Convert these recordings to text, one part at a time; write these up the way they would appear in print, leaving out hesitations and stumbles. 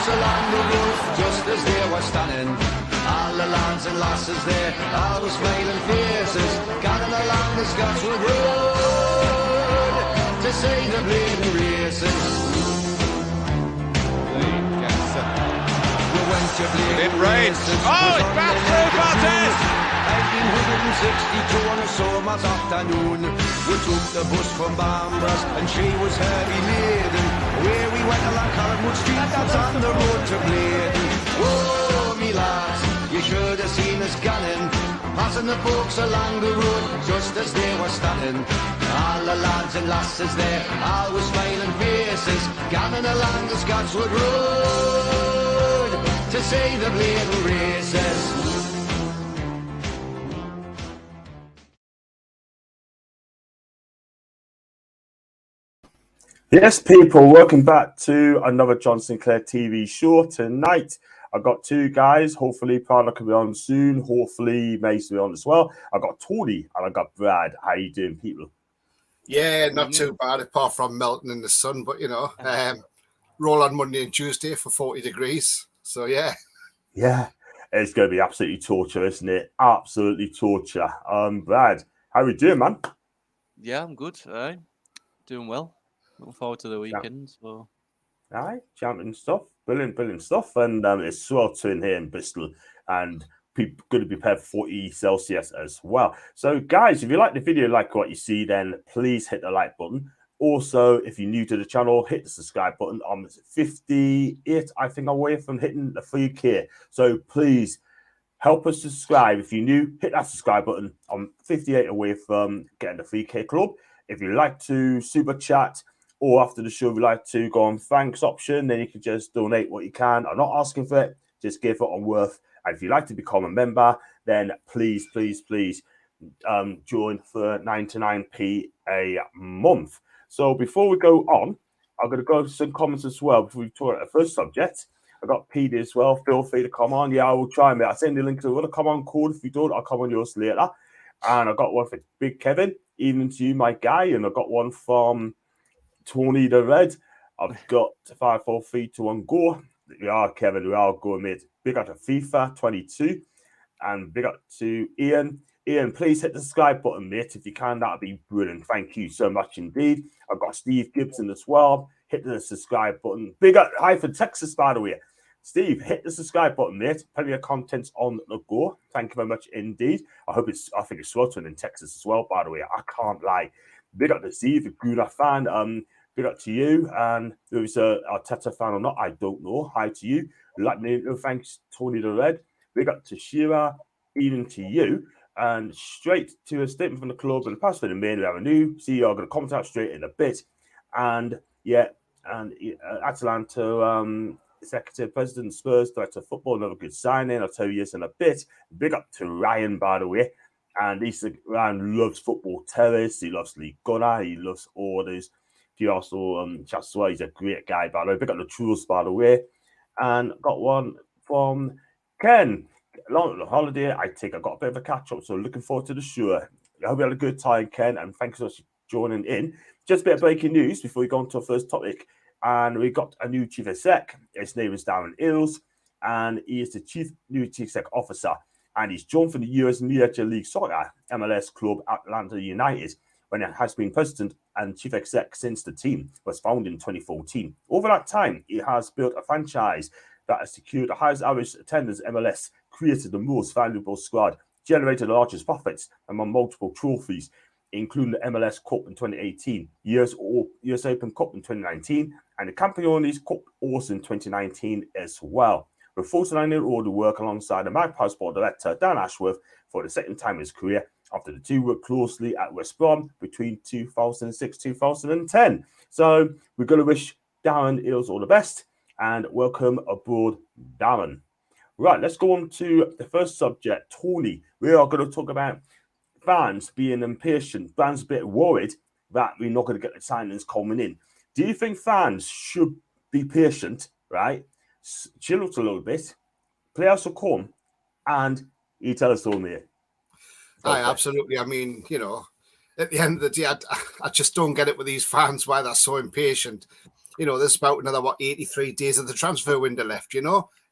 books along the road, just as they were standing. All the lads and lasses there, all with smiling faces, gathering along the Scotswood Road to see the bleeding races. We went to bleeding races. Oh, it's back through Bartes! 1962 on a summer's afternoon, we took the bus from Bambras and she was heavy laden. Where we went along Collinwood Street, that's on the road to Bladen. Whoa, me lads, you should have seen us gunning, passing the folks along the road just as they were standing. All the lads and lasses there, all with smiling faces, gunning along the Scotswood Road to see the bleeding races. Yes, people, welcome back to another John Sinclair TV show. Tonight, I've got two guys. Hopefully, Prada can be on soon. Hopefully, Mason will be on as well. I've got Tony and I've got Brad. How you doing, people? Yeah, not too bad, apart from melting in the sun. But, you know, roll on Monday and Tuesday for 40 degrees. So, yeah. Yeah, it's going to be absolutely torture, isn't it? Absolutely torture. Brad, how are you doing, man? Yeah, I'm good. Doing well. Looking forward to the weekend. So, all right, champion stuff, brilliant stuff, and it's sweltering here in Bristol, and people going to be prepared for 40 Celsius as well. So, guys, if you like the video, like what you see, then please hit the like button. Also, if you're new to the channel, hit the subscribe button. I'm 58, I think, away from hitting the 3K. So please help us subscribe. If you're new, hit that subscribe button. I'm 58 away from getting the 3K club. If you'd like to super chat, or after the show, we like to go on thanks option, then you can just donate what you can. I'm not asking for it, just give it on worth. And if you'd like to become a member, then please join for 99p a month. So before we go on, I'm going to go to some comments as well before we talk about the first subject. I've got PD as well. Feel free to come on. Yeah, I will try, mate. I'll send you a link to the come on call. If you don't, I'll come on yours later. And I've got one for Big Kevin, even to you, my guy. And I've got one from Tony the Red. I've got 5, 4, 3, 2, 1, go. We are, Kevin. We are going, mate. Big up to FIFA 22. And big up to Ian. Ian, please hit the subscribe button, mate. If you can, that'd be brilliant. Thank you so much indeed. I've got Steve Gibson as well. Hit the subscribe button. Big up, hi from Texas, by the way. Steve, hit the subscribe button, mate. Plenty of content on the go. Thank you very much indeed. I think it's sweltering in Texas as well, by the way. I can't lie. Big up to Steve, a Guna fan. Big up to you. And whether it's a Arteta fan or not, I don't know. Hi to you. Like me, thanks, Tony the Red. Big up to Shira, even to you. And straight to a statement from the club and the pass for the main revenue. CEO are going to comment out straight in a bit. And yeah, and Atalanta executive president, Spurs director of football, another good signing. I'll tell you this in a bit. Big up to Ryan, by the way. And Ryan loves football terrorists. He loves Lee Gunnar. He loves orders. He also chats as well. He's a great guy, by the way. Big up the Truls, by the way. And got one from Ken. Long holiday, I got a bit of a catch up, so looking forward to the show. I hope you had a good time, Ken, and thanks so much for joining in. Just a bit of breaking news before we go on to our first topic. And we got a new chief exec. His name is Darren Ills, and he is the new chief exec officer. And he's joined from the US Major League Soccer MLS club Atlanta United, when he has been president and chief exec since the team was founded in 2014. Over that time, he has built a franchise that has secured the highest average attendance MLS, created the most valuable squad, generated the largest profits among multiple trophies, including the MLS Cup in 2018, US Open Cup in 2019, and the Campeones Cup also in 2019 as well. With 49-year-old work alongside the Magpie sport director Dan Ashworth for the second time in his career, after the two worked closely at West Brom between 2006-2010. So we're going to wish Darren Ills all the best and welcome aboard, Darren. Right, let's go on to the first subject, Tony. We are going to talk about fans being impatient. Fans a bit worried that we're not going to get the signings coming in. Do you think fans should be patient, right? Chill out a little bit. Players will come, and you tell us all, mate. Absolutely. I mean, you know, at the end of the day, I just don't get it with these fans why they're so impatient. there's about another 83 days of the transfer window left,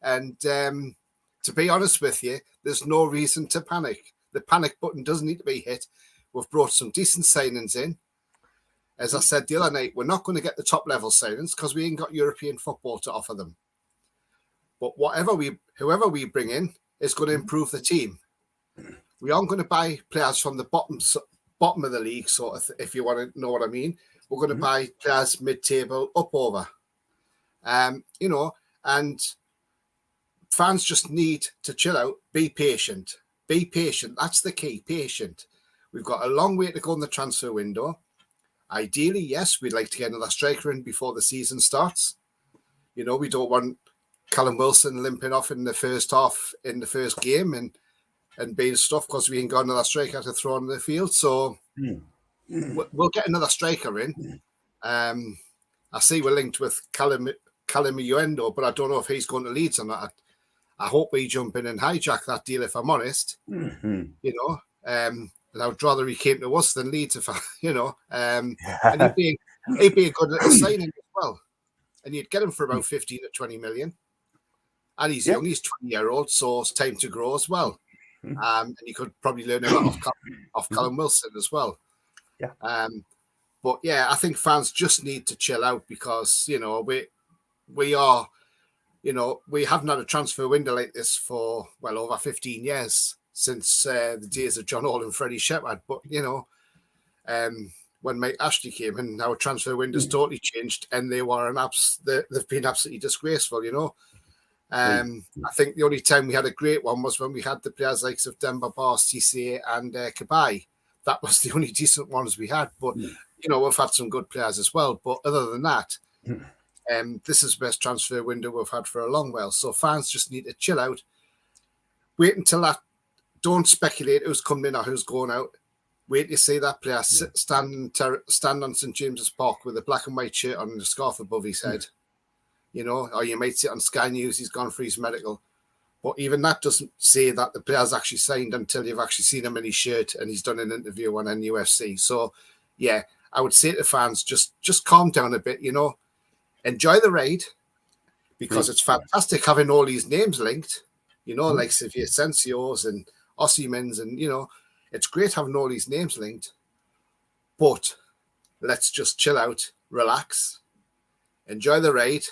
and to be honest with you, there's no reason to panic. The panic button doesn't need to be hit. We've brought some decent signings in. As I said the other night, we're not going to get the top level signings because we ain't got European football to offer them. But whoever we bring in is going to improve the team. We aren't going to buy players from the bottom of the league, sort of, if you want to know what I mean. We're going to buy players mid-table up over. And fans just need to chill out, be patient. Be patient. That's the key, patient. We've got a long way to go in the transfer window. Ideally, yes, we'd like to get another striker in before the season starts. We don't want Callum Wilson limping off in the first half, in the first game and being stuff because we ain't got another striker to throw on the field. So we'll get another striker in. I see we're linked with Callum Uendo, but I don't know if he's going to Leeds or not. I hope we jump in and hijack that deal, if I'm honest. And I'd rather he came to us than Leeds, and he'd be a good little signing as well. And you'd get him for about 15 to 20 million. And he's young, he's 20-year-old, so it's time to grow as well. And you could probably learn a lot off Callum Wilson as well. But yeah, I think fans just need to chill out because, we are, we haven't had a transfer window like this for, over 15 years since the days of John Hall and Freddie Shepherd. But, when Mike Ashley came in, our transfer window's totally changed and they were they've been absolutely disgraceful, I think the only time we had a great one was when we had the players like Demba Ba, Cisse and Kabai. That was the only decent ones we had. But, we've had some good players as well. But other than that, this is the best transfer window we've had for a long while. So fans just need to chill out. Wait until that. Don't speculate who's coming in or who's going out. Wait to see that player stand on St. James's Park with a black and white shirt on and a scarf above his head. Or you might see it on Sky News, he's gone for his medical. But even that doesn't say that the player's actually signed until you've actually seen him in his shirt and he's done an interview on NUFC. So, yeah, I would say to fans, just calm down a bit, Enjoy the ride because it's fantastic having all these names linked, like Xavier Sensios and Osimhen's and, it's great having all these names linked. But let's just chill out, relax, enjoy the ride.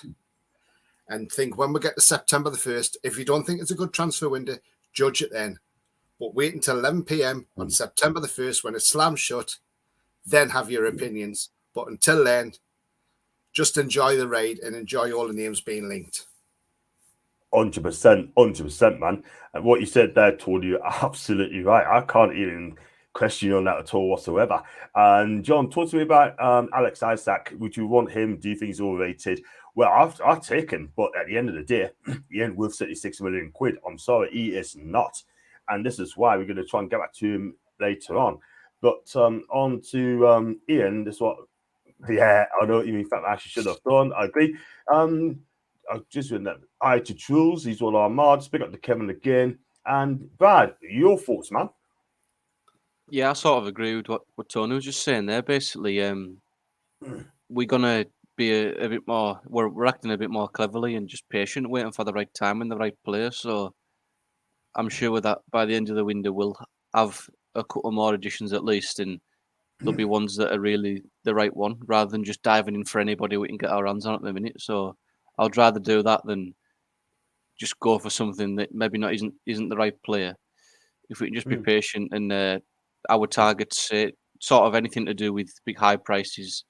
And think when we get to September the 1st, if you don't think it's a good transfer window, judge it then. But wait until 11 p.m. on September the 1st when it slams shut, then have your opinions. But until then, just enjoy the ride and enjoy all the names being linked. 100%, man. And what you said there, Tony, you're absolutely right. I can't even question you on that at all whatsoever. And John, talk to me about Alex Isak. Would you want him? Do you think he's overrated? Well, I've taken, but at the end of the day, he ain't worth 36 million quid. I'm sorry, he is not. And this is why we're going to try and get back to him later on. But on to Ian, this is what, I know what you mean. In fact, I actually should have done. I agree. I just with that. Hi to Truls, he's all our mods. Pick up to Kevin again. And Brad, your thoughts, man? Yeah, I sort of agree with what Tony was just saying there. Basically, we're going to be a bit more, we're acting a bit more cleverly and just patient, waiting for the right time and the right player. So I'm sure that by the end of the window, we'll have a couple more additions at least, and there'll be ones that are really the right one, rather than just diving in for anybody we can get our hands on at the minute. So I'd rather do that than just go for something that maybe not isn't the right player. If we can just be patient and our targets, sort of anything to do with big high prices,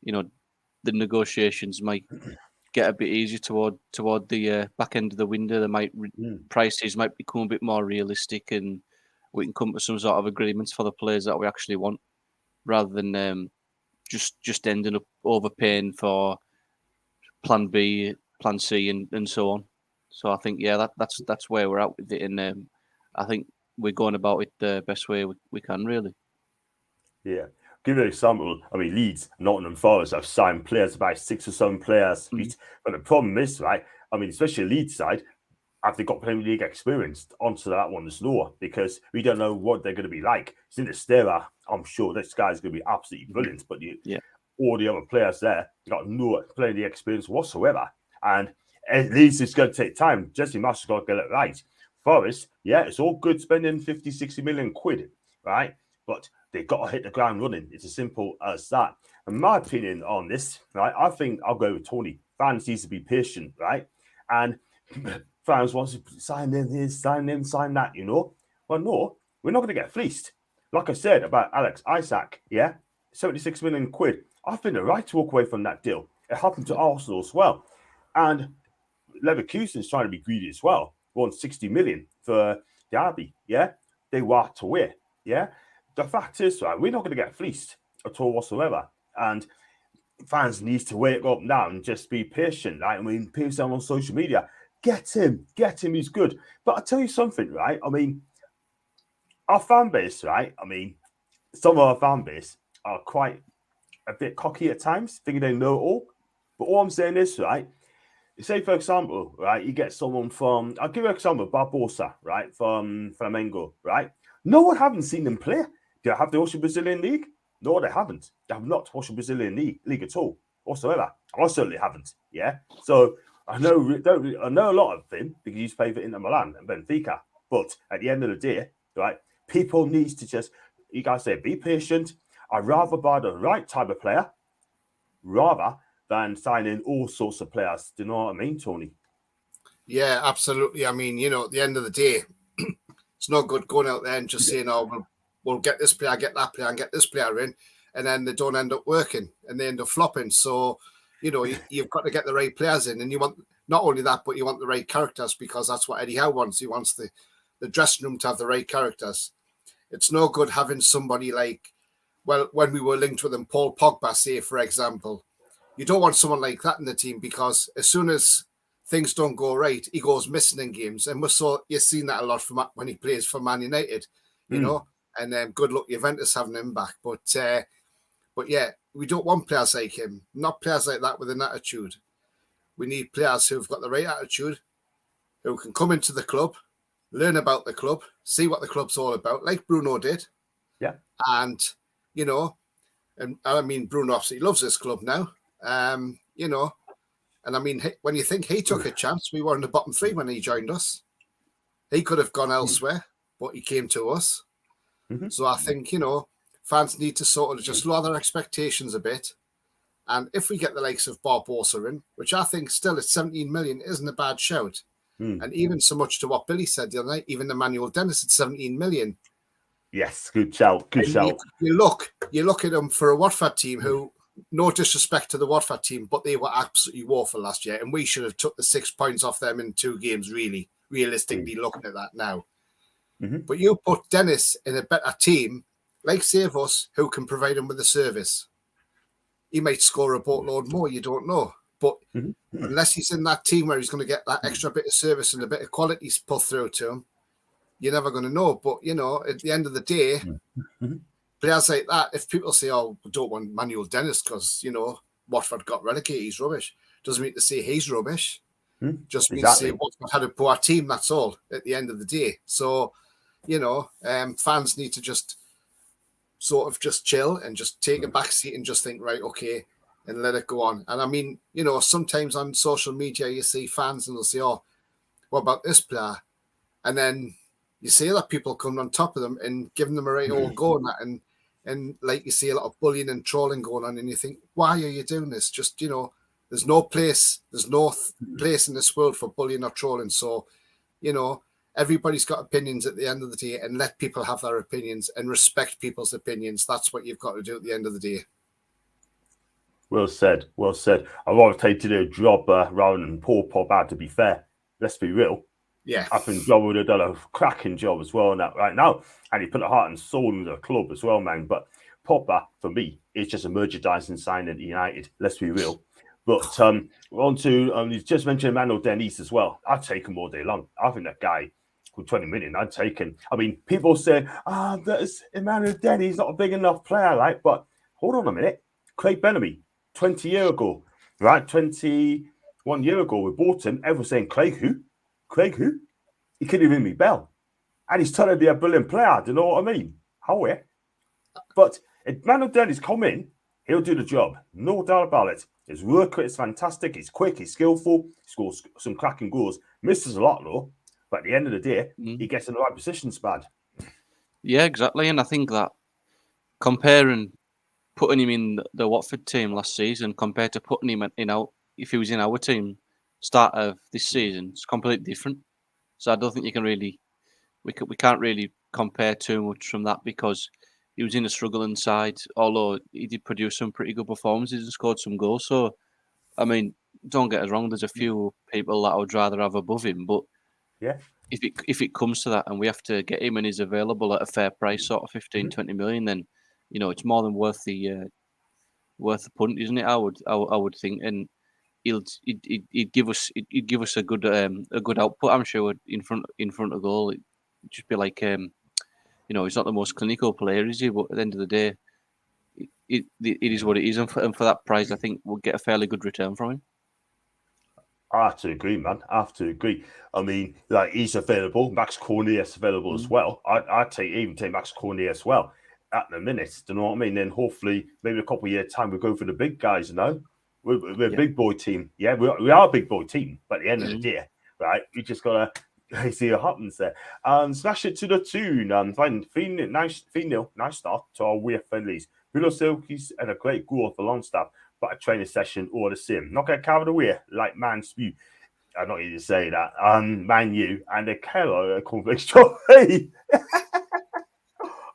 the negotiations might get a bit easier toward the back end of the window. They might prices might become a bit more realistic, and we can come to some sort of agreements for the players that we actually want, rather than just ending up overpaying for Plan B, Plan C, and so on. So I think that's where we're at with it, and I think we're going about it the best way we can, really. Yeah. Give you an example. I mean, Leeds, Nottingham Forest have signed players, about 6 or 7 players. But the problem is, right, I mean, especially Leeds side, have they got Premier League experience onto that one is lower, because we don't know what they're going to be like. Since Stera, I'm sure this guy's going to be absolutely brilliant. But all the other players there got no plenty experience whatsoever. And at least it's going to take time. Jesse Marsh's got to get it right. Forest, yeah, it's all good spending 50, 60 million quid, right? But they've got to hit the ground running. It's as simple as that. And my opinion on this, right, I think I'll go with Tony. Fans need to be patient, right? And fans want to sign in this, sign in, sign that, you know? Well, no, we're not going to get fleeced. Like I said about Alex Isak, yeah, 76 million quid. I think they're right to walk away from that deal. It happened to Arsenal as well. And Leverkusen's trying to be greedy as well. Want 60 million for Derby, yeah? They walked away, yeah? The fact is, right, we're not going to get fleeced at all whatsoever. And fans need to wake up now and just be patient. Right? I mean, people say on social media, get him, he's good. But I'll tell you something, right? I mean, our fan base, right? I mean, some of our fan base are quite a bit cocky at times, thinking they know it all. But all I'm saying is, right, say, for example, right, you get someone from, I'll give you an example, Barbosa, right, from Flamengo, right? No one haven't seen them play. Have they watched the Brazilian League? No, they haven't. They have not watched the Brazilian League at all, whatsoever. I certainly haven't, yeah? So I know a lot of them because he's played for Inter Milan and Benfica. But at the end of the day, right, people need to just, you guys say, be patient. I'd rather buy the right type of player rather than signing all sorts of players. Do you know what I mean, Tony? Yeah, absolutely. I mean, you know, at the end of the day, it's not good going out there and just saying, oh, we'll get this player, get that player, and get this player in, and then they don't end up working and they end up flopping. So, you know, you've got to get the right players in, and you want not only that, but you want the right characters, because that's what Eddie Howe wants. He wants the dressing room to have the right characters. It's no good having somebody like, well, when we were linked with him, Paul Pogba, say, for example, you don't want someone like that in the team, because as soon as things don't go right, he goes missing in games. And you've seen that a lot from when he plays for Man United, you know, and good luck Juventus having him back. But yeah, we don't want players like him, not players like that with an attitude. We need players who've got the right attitude, who can come into the club, learn about the club, see what the club's all about, like Bruno did. Yeah. And, you know, and I mean, Bruno obviously loves this club now, you know, and I mean, when you think he took a chance, we were in the bottom three when he joined us. He could have gone elsewhere, but he came to us. Mm-hmm. So I think, you know, fans need to sort of just lower their expectations a bit. And if we get the likes of Barbosa in, which I think still at 17 million isn't a bad shout. And even so much to what Billy said the other night, even Emmanuel Dennis at 17 million. Yes, good shout. Good shout. You look at them for a Watford team who, no disrespect to the Watford team, but they were absolutely woeful last year, and we should have took the 6 points off them in 2 games, really, realistically looking at that now. Mm-hmm. But you put Dennis in a better team, like Save Us, who can provide him with a service. He might score a boatload more, you don't know. But unless he's in that team where he's going to get that extra bit of service and a bit of quality put through to him, you're never going to know. But, you know, at the end of the day, players like that, if people say, oh, we don't want Manuel Dennis because, you know, Watford got relegated, he's rubbish, doesn't mean to say he's rubbish. Just means to say Watford had a poor team, that's all, at the end of the day. So, you know, fans need to just sort of just chill and just take a back seat and just think, right, okay, and let it go on. And I mean, you know, sometimes on social media, you see fans and they'll say, oh, what about this player? And then you see other people come on top of them and giving them a right old go on that. And like you see a lot of bullying and trolling going on, and you think, why are you doing this? Just, you know, there's no place in this world for bullying or trolling. So, you know, everybody's got opinions at the end of the day, and let people have their opinions and respect people's opinions. That's what you've got to do at the end of the day. Well said. Well said. I want to take to do a job rather than Paul Pogba, to be fair. Let's be real. Yeah. I think Job would have done a cracking job as well on that right now. And he put a heart and soul into the club as well, man. But Pogba, for me, is just a merchandising sign at United. Let's be real. But on to, you just mentioned Emmanuel Dennis as well. I'd take him all day long. I think that guy with 20 million, I'd take him. I mean, people say, that's Emmanuel Dennis, he's not a big enough player, right? But hold on a minute. Craig Bellamy, 20 years ago, right? 21 years ago, we bought him. Everyone's saying, Craig who? Craig who? He couldn't even ring me bell. And he's trying to be a brilliant player. Do you know what I mean? How? But Emmanuel Dennis come in, He'll do the job, no doubt about it. His work rate is fantastic. He's quick. He's skillful. He scores some cracking goals. Misses a lot though, but at the end of the day, he gets in the right positions. Bad. Yeah, exactly. And I think that putting him in the Watford team last season compared to putting him if he was in our team start of this season, it's completely different. So I don't think you can really we can't really compare too much from that because he was in a struggling side, although he did produce some pretty good performances and scored some goals. So, I mean, don't get us wrong, there's a few people that I would rather have above him, but yeah, if it comes to that and we have to get him and he's available at a fair price, sort of 15, 20 million, then, it's more than worth the punt, isn't it? I would think, and he'd give us a good output. I'm sure in front of goal, it'd just be like he's not the most clinical player, is he? But at the end of the day, it is what it is, and for that price, I think we'll get a fairly good return from him. I have to agree, man. I have to agree. I mean, like he's available. Max Cornelius available as well. I'd even take Max Cornelius as well at the minute. Do you know what I mean? Then hopefully, maybe a couple of years time, we go for the big guys. We're a big boy team. Yeah, we are a big boy team. But at the end of the day, right, we just gotta see what happens there. Smash it to the tune and find 3-0. Nice start to our away friendlies. Willow Silkies and a great goal for Longstaff. But a training session all the same. Not get carried away like Man U. I'm not even say that. Man U and the Keller convict trophy.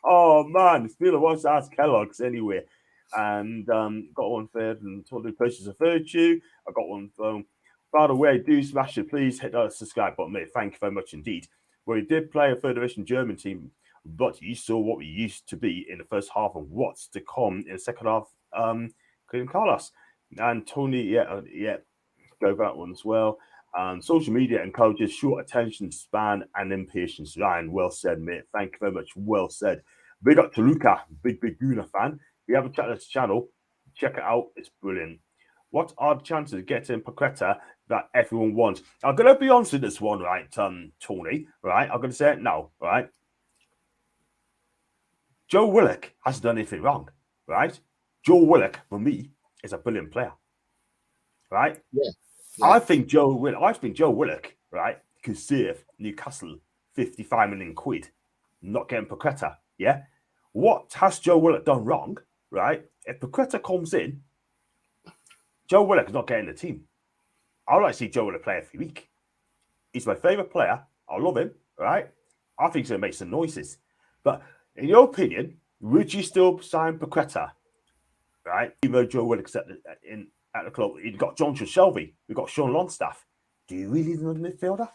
Oh man, it's been a while since Kellogg's anyway. And got one third and totally purchase of virtue. I got one from. By the way, do smash it, please hit that subscribe button, mate. Thank you very much indeed. We did play a third division German team, but you saw what we used to be in the first half and what's to come in the second half. Carlos and Tony, go that one as well. Social media encourages short attention span and impatience. Ryan, well said, mate. Thank you very much. Well said. Big up to Luca, big Guna fan. If you haven't checked this channel, check it out. It's brilliant. What are the chances of getting Paqueta that everyone wants? I'm going to be honest with this one, right, Tony, right? I'm going to say it now, right? Joe Willock hasn't done anything wrong, right? Joe Willock, for me, is a brilliant player, right? Yeah. I think Joe Willock, right, could save Newcastle 55 million quid, not getting Paqueta, yeah? What has Joe Willock done wrong, right? If Paqueta comes in, Joe Willock is not getting the team. I like to see Joe Willock play every week. He's my favourite player. I love him, right? I think he's going to make some noises. But in your opinion, would you still sign Paqueta? Right, even though Joe Willock's at the club, you've got John Shelby, we've got Sean Longstaff. Do you really need a midfielder?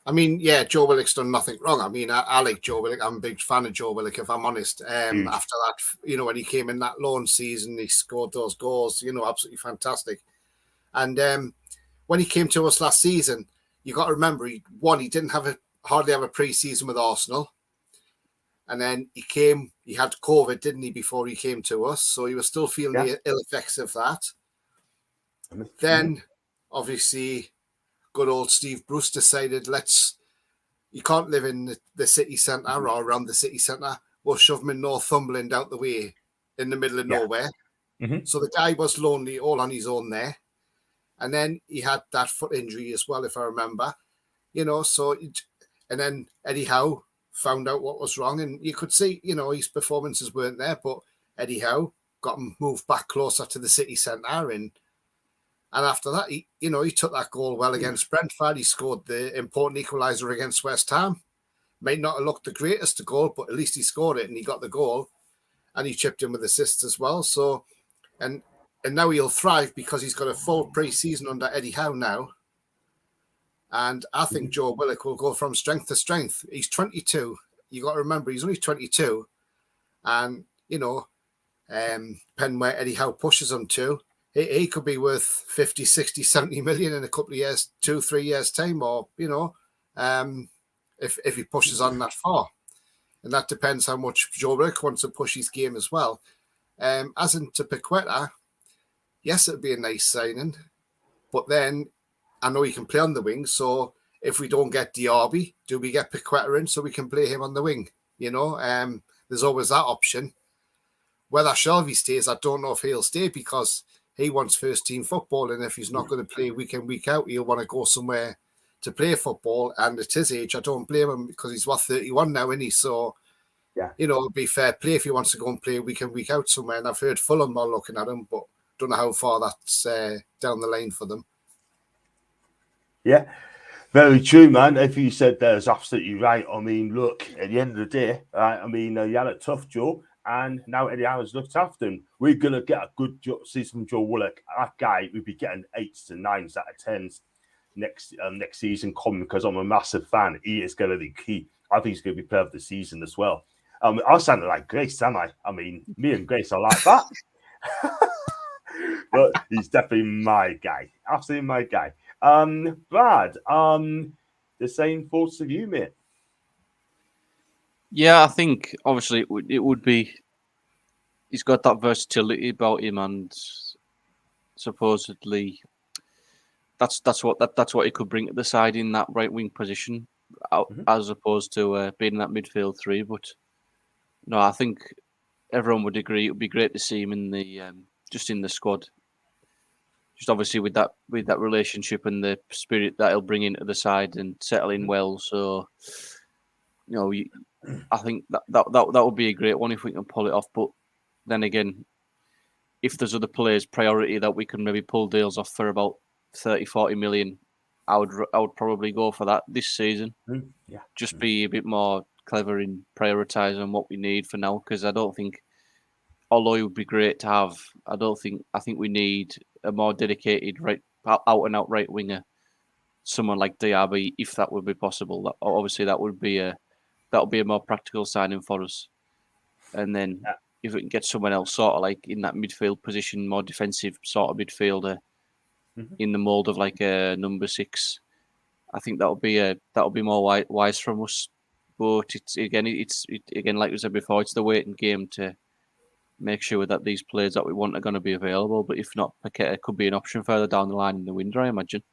I mean, yeah, Joe Willock's done nothing wrong. I mean, I like Joe Willock. I'm a big fan of Joe Willock, if I'm honest. After that, when he came in that loan season, he scored those goals, absolutely fantastic. And when he came to us last season, you got to remember, he didn't hardly have a pre-season with Arsenal. And then he had COVID, didn't he, before he came to us? So he was still feeling the ill effects of that. Then, obviously, good old Steve Bruce decided, you can't live in the city centre or around the city centre. We'll shove him in Northumberland out the way in the middle of nowhere. Mm-hmm. So the guy was lonely, all on his own there. And then he had that foot injury as well, if I remember. And then Eddie Howe found out what was wrong, and you could see, his performances weren't there, but Eddie Howe got him moved back closer to the city centre, and after that, he took that goal well against Brentford. He scored the important equaliser against West Ham. Might not have looked the greatest goal, but at least he scored it, and he got the goal, and he chipped in with assists as well. So, and now he'll thrive because he's got a full pre-season under Eddie Howe now. And I think Joe Willock will go from strength to strength. He's 22. You got to remember, he's only 22. And, depending where Eddie Howe pushes him to, he could be worth 50, 60, 70 million in a couple of years, 2-3 years time, or, if he pushes on that far. And that depends how much Joe Willock wants to push his game as well. As into Paqueta, yes, it'd be a nice signing. But then, I know he can play on the wing, so if we don't get Diaby, do we get Paqueta in so we can play him on the wing? There's always that option. whether Shelby stays, I don't know if he'll stay because he wants first team football. And if he's not going to play week in, week out, he'll want to go somewhere to play football. And at his age, I don't blame him because he's 31 now, isn't he? So, Yeah. you know, it'd be fair play if he wants to go and play week in, week out somewhere. And I've heard Fulham are looking at him, but don't know how far that's down the line for them. Yeah, very true, man. If you said there's absolutely right. I mean, look, at the end of the day, right? I mean, you had a tough Joe, and now Eddie Howe's looked after him. We're gonna get a good season from Joe Willock. That guy would be getting 8s to 9s out of 10s next season coming because I'm a massive fan. He is going to be key. I think he's going to be player of the season as well. I sounded like Grace, am I? I mean, me and Grace are like that. But he's definitely my guy. Absolutely my guy. Brad, the same thoughts of you, mate. Yeah, I think obviously it would be. He's got that versatility about him, and supposedly that's what he could bring to the side in that right wing position, as opposed to being in that midfield three. But no, I think everyone would agree it would be great to see him in the just in the squad. Just obviously with that relationship and the spirit that he'll bring into the side and settle in well. So, you know, I think that would be a great one if we can pull it off. But then again, if there's other players' priority that we can maybe pull deals off for about 30-40 million, I would probably go for that this season. Yeah, just be a bit more clever in prioritising what we need for now, because I don't think, although it would be great to have, I think we need a more dedicated out and out right winger, someone like Diaby, if that would be possible. Obviously, that would be a more practical signing for us. And then if we can get someone else sort of like in that midfield position, more defensive sort of midfielder, in the mould of like a number 6, I think that would be more wise from us. But it's again like we said before, it's the waiting game to make sure that these players that we want are going to be available. But if not, Paqueta could be an option further down the line in the window, I imagine.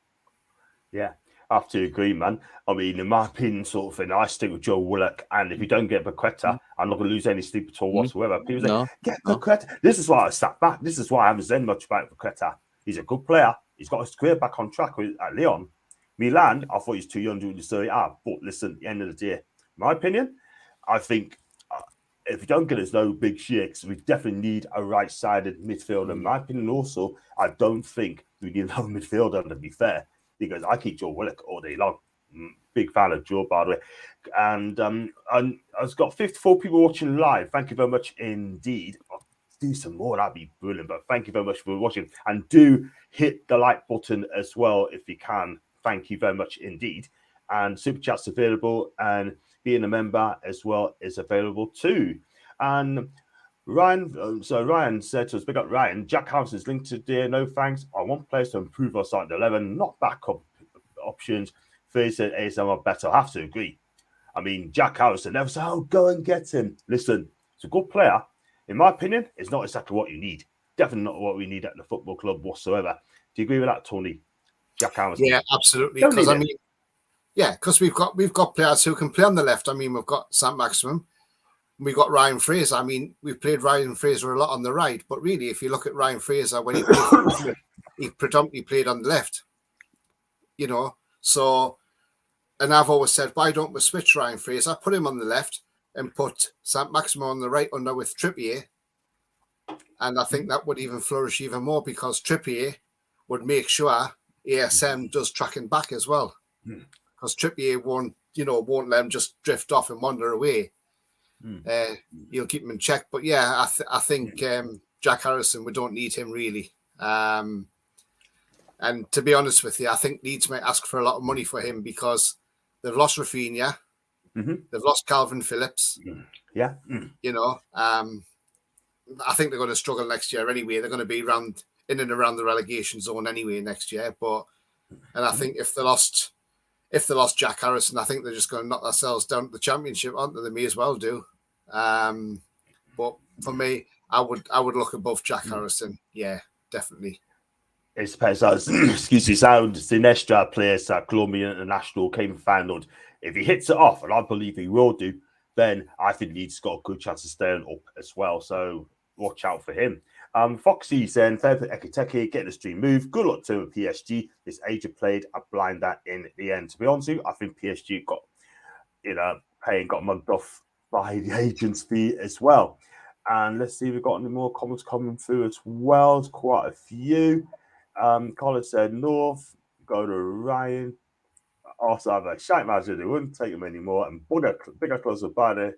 Yeah, I have to agree, man. I mean, in my opinion, sort of thing, I stick with Joe Willock, and if you don't get Paqueta, I'm not going to lose any sleep at all whatsoever. People say, get Paqueta. This is why I sat back. This is why I haven't said much about Paqueta. He's a good player. He's got his career back on track at Lyon. Milan, I thought he's too young to do Serie A. But listen, at the end of the day, in my opinion, I think if we don't get us no big shakes, we definitely need a right-sided midfielder. In my opinion, also, I don't think we need another midfielder, to be fair, because I keep Joe Willock all day long. Big fan of Joe, by the way. And I've got 54 people watching live. Thank you very much indeed. I'll do some more, that'd be brilliant. But thank you very much for watching. And do hit the like button as well if you can. Thank you very much indeed. And Super Chat's available, and being a member as well is available too. And Ryan said to us, big up Ryan, Jack Harrison's linked today. No thanks. I want players to improve our starting 11, not backup options. Fraser and ASM are better. I have to agree. I mean, Jack Harrison never said, go and get him. Listen, it's a good player. In my opinion, it's not exactly what you need. Definitely not what we need at the football club whatsoever. Do you agree with that, Tony? Jack Harrison? Yeah, absolutely. Because I mean, because we've got players who can play on the left. I mean, we've got St. Maximum. We've got Ryan Fraser. I mean, we've played Ryan Fraser a lot on the right. But really, if you look at Ryan Fraser, when he played, he predominantly played on the left. You know, so, and I've always said, why don't we switch Ryan Fraser, put him on the left and put St. Maximum on the right under with Trippier. And I think that would even flourish even more because Trippier would make sure ASM does tracking back as well. Because Trippier won't let him just drift off and wander away. You'll keep him in check. But yeah, I think Jack Harrison, we don't need him really. And to be honest with you, I think Leeds might ask for a lot of money for him because they've lost Rafinha, they've lost Calvin Phillips. Yeah, you know, I think they're going to struggle next year anyway. They're going to be in and around the relegation zone anyway next year. And I think if they lost Jack Harrison, I think they're just going to knock themselves down to the Championship, aren't they? They may as well do. But for me, I would look above Jack Harrison. Yeah, definitely. It depends. Excuse me, sound Sinestra plays at Colombia International came final. If he hits it off, and I believe he will do, then I think Leeds got a good chance of staying up as well. So watch out for him. Foxy saying, fair play Ekiteke, getting the stream move. Good luck to PSG. This agent played a blinder in the end. To be honest with you, I think PSG got, got mugged off by the agent's fee as well. And let's see if we've got any more comments coming through as well. There's quite a few. Colin said, North, go to Ryan. Also have a shite manager, they wouldn't take him anymore. And bigger clubs would buy the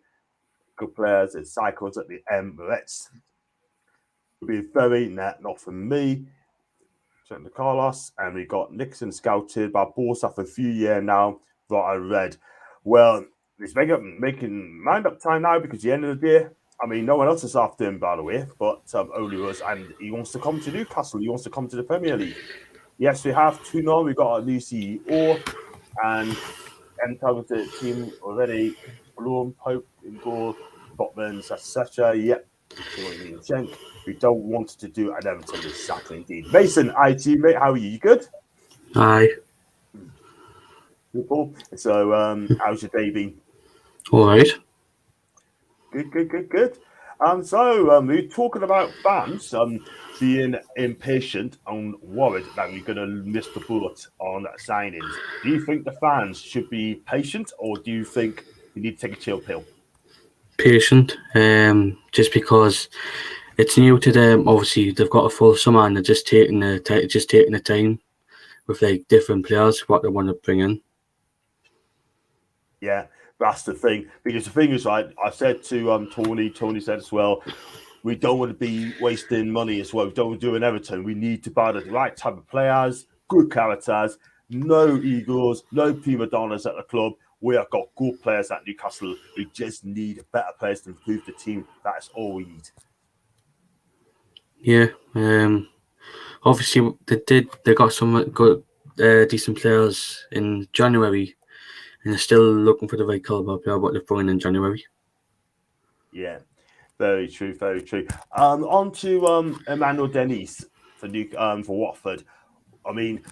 good players and cycles at the Emirates. Be very net, not for me. Check the Carlos, and we got Nixon scouted by Borsa for a few years now. That I read. Well, he's making mind up time now because the end of the day, I mean, no one else is after him, by the way, but only us. And he wants to come to Newcastle. He wants to come to the Premier League. Yes, we have two now. We've got a new CEO, and with the team already. Bloom, Pope in goal, Botmans, etc. Yep. We don't want to do an Everton, exactly indeed. Mason, IT mate, how are you? You good? Aye. Cool. So, how's your day been? All right. Good. So we're talking about fans being impatient and worried that we're going to miss the bullet on signings. Do you think the fans should be patient, or do you think we need to take a chill pill? Patient, just because it's new to them. Obviously, they've got a full summer and they're just taking the time with like different players what they want to bring in. Yeah, that's the thing. Because the thing is, right, I said to Tony said as well, we don't want to be wasting money as well. We don't want to do an Everton. We need to buy the right type of players, good characters, no egos, no prima donnas at the club. We have got good players at Newcastle. We just need better players to improve the team. That's all we need. Yeah. Obviously, they got some good, decent players in January, and they're still looking for the right caliber player what they've brought in January. Yeah, very true. On to Emmanuel Dennis for Watford. I mean,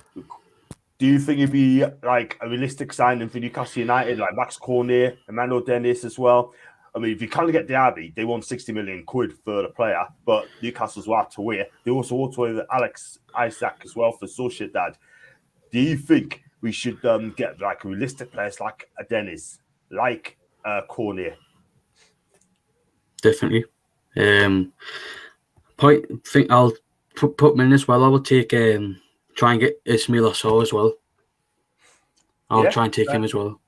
do you think it'd be like a realistic signing for Newcastle United, like Max Cornet, Emmanuel Dennis as well? I mean, if you can't get Diaby, they want 60 million quid for the player, but Newcastle's will have to wait. They also want to wait with Alex Isaac as well for Sociedad. Do you think we should get like realistic players like a Dennis, like Cornet? Definitely. Think I'll put him in as well. I will take try and get Ismail Assar as well. I'll try and take him as well.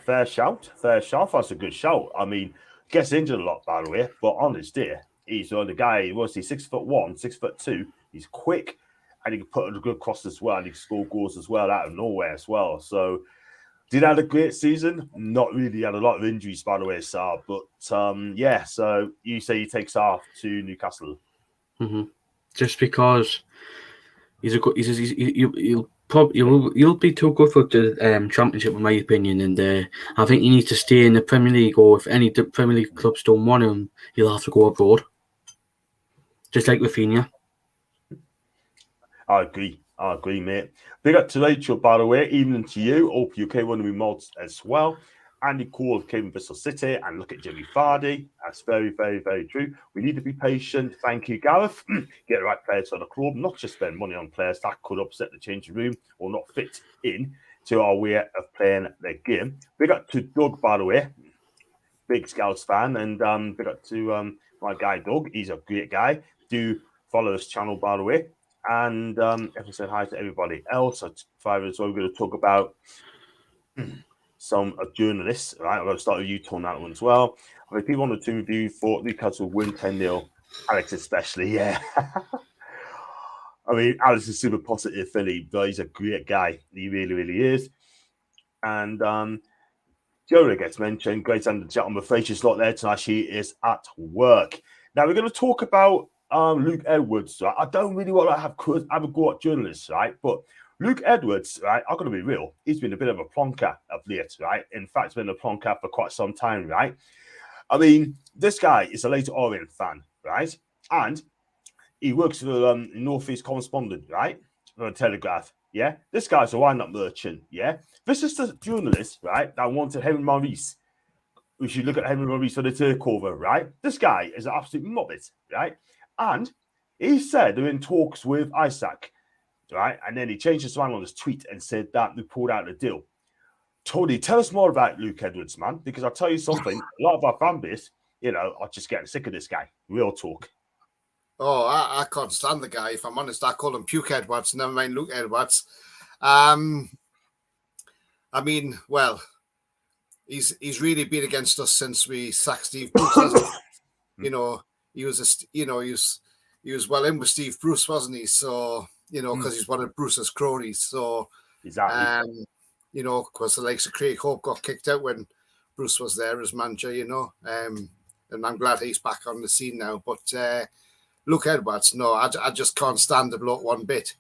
Fair shout. That's a good shout. I mean, gets injured a lot, by the way, but on his day, he's the guy. Was he 6'1", 6'2"? He's quick, and he can put a good cross as well. And he can score goals as well out of nowhere as well. So, did have a great season. Not really. He had a lot of injuries, by the way, Saar. But yeah. So you say he takes off to Newcastle. Mm-hmm. Just because he'll be too good for the Championship, in my opinion. And I think he needs to stay in the Premier League, or if any Premier League clubs don't want him, he'll have to go abroad. Just like Rafinha. I agree, mate. Big up to Rachel, by the way. Evening to you. Hope UK want to be mods as well. Andy Cole came from Bristol City, and look at Jimmy Vardy. That's very, very, very true. We need to be patient. Thank you, Gareth. Get the right players for the club, not just spend money on players that could upset the changing room or not fit in to our way of playing the game. Big up to Doug, by the way. Big Scouts fan, and big up to my guy Doug. He's a great guy. Do follow this channel, by the way. And if I said hi to everybody else, so we're going to talk about some journalists, right? I'm going to start with you, Tom, that one as well. I mean, people on the team review thought Newcastle win 10-0. Alex especially, yeah. I mean, Alex is super positive, Philly, but he's a great guy. He really, really is. And Jonah gets mentioned. Great under the chat on the facial slot there tonight. She is at work. Now, we're going to talk about Luke Edwards. Right? I don't really want to have a go at journalists, right? But Luke Edwards, right, I'm going to be real. He's been a bit of a plonker of late, right? In fact, been a plonker for quite some time, right? I mean, this guy is a Leyton Orient fan, right? And he works for the Northeast Correspondent, right? For the Telegraph, yeah? This guy's a wind-up merchant, yeah? This is the journalist, right, that wanted Henry Maurice we should look at Henry Maurice for the takeover, right? This guy is an absolute muppet, right? And he said they're in talks with Isaac, right? And then he changed his mind on his tweet and said that they pulled out the deal. Tony, tell us more about Luke Edwards, man, because I'll tell you something, a lot of our fan base, are just getting sick of this guy. Real talk. Oh, I can't stand the guy. If I'm honest, I call him Puke Edwards, never mind Luke Edwards. I mean, well, he's really been against us since we sacked Steve Bruce. He was well in with Steve Bruce, wasn't he? So, because he's one of Bruce's cronies. So, exactly. Because the likes of Craig Hope got kicked out when Bruce was there as manager, and I'm glad he's back on the scene now. But Luke Edwards, no, I just can't stand the bloke one bit.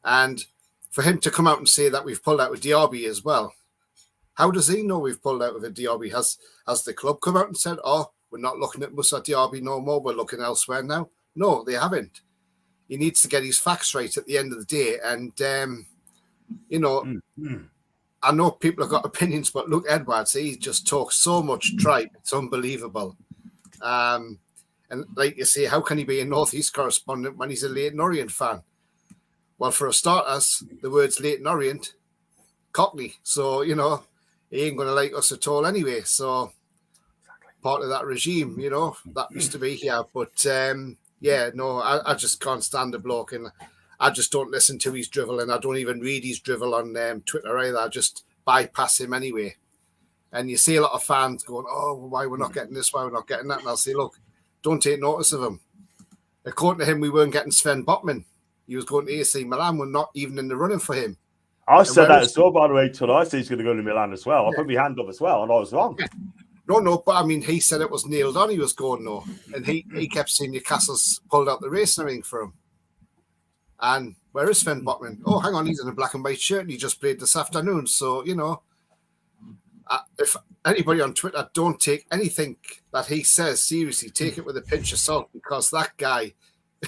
And for him to come out and say that we've pulled out with Diaby as well, how does he know we've pulled out with a Diaby? Has the club come out and said, oh, we're not looking at Moussa Diaby no more, we're looking elsewhere now? No, they haven't. He needs to get his facts right at the end of the day. And, I know people have got opinions, but Luke Edwards, he just talks so much tripe. It's unbelievable. And like you say, how can he be a North East correspondent when he's a Leyton Orient fan? Well, for a starters, the words Leyton Orient, Cockney. So, he ain't going to like us at all anyway. So, part of that regime, that used to be here. But, I just can't stand the bloke. And I just don't listen to his drivel, and I don't even read his drivel on Twitter either. I just bypass him anyway. And you see a lot of fans going, oh, why we're not getting this, why we're not getting that. And I'll say, look, don't take notice of him. According to him, we weren't getting Sven Botman. He was going to AC Milan. We're not even in the running for him. I said that as well, by the way, till I said he's going to go to Milan as well. I put my hand up as well, and I was wrong. Yeah. No, but I mean, he said it was nailed on. He was going no. And he kept saying Newcastle's pulled out the racing ring for him. And where is Sven Botman? Oh, hang on, he's in a black and white shirt and he just played this afternoon. So, if anybody on Twitter, don't take anything that he says seriously. Take it with a pinch of salt, because that guy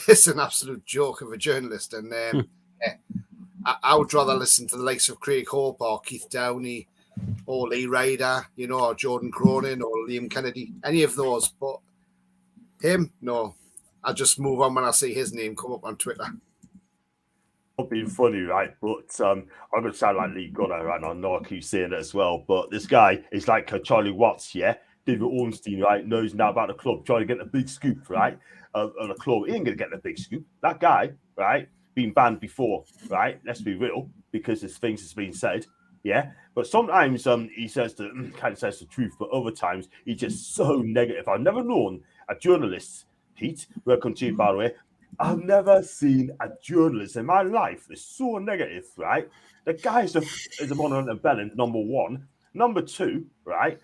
is an absolute joke of a journalist. And I would rather listen to the likes of Craig Hope or Keith Downey or Lee Ryder, or Jordan Cronin or Liam Kennedy, any of those. But him, no. I just move on when I see his name come up on Twitter. Not being funny, right? But I'm going to sound like Lee Gunner, right? I know I keep saying it as well. But this guy is like Charlie Watts, yeah? David Ornstein, right? Knows now about the club, trying to get the big scoop, right? On the club. He ain't going to get the big scoop. That guy, right? Been banned before, right? Let's be real, because there's things that's been said, yeah? But sometimes he says kind of says the truth, but other times he's just so negative. I've never known a journalist, Pete, welcome to you, by the way. I've never seen a journalist in my life that's so negative, right? The guy is a monument of Bellend, number one. Number two, right?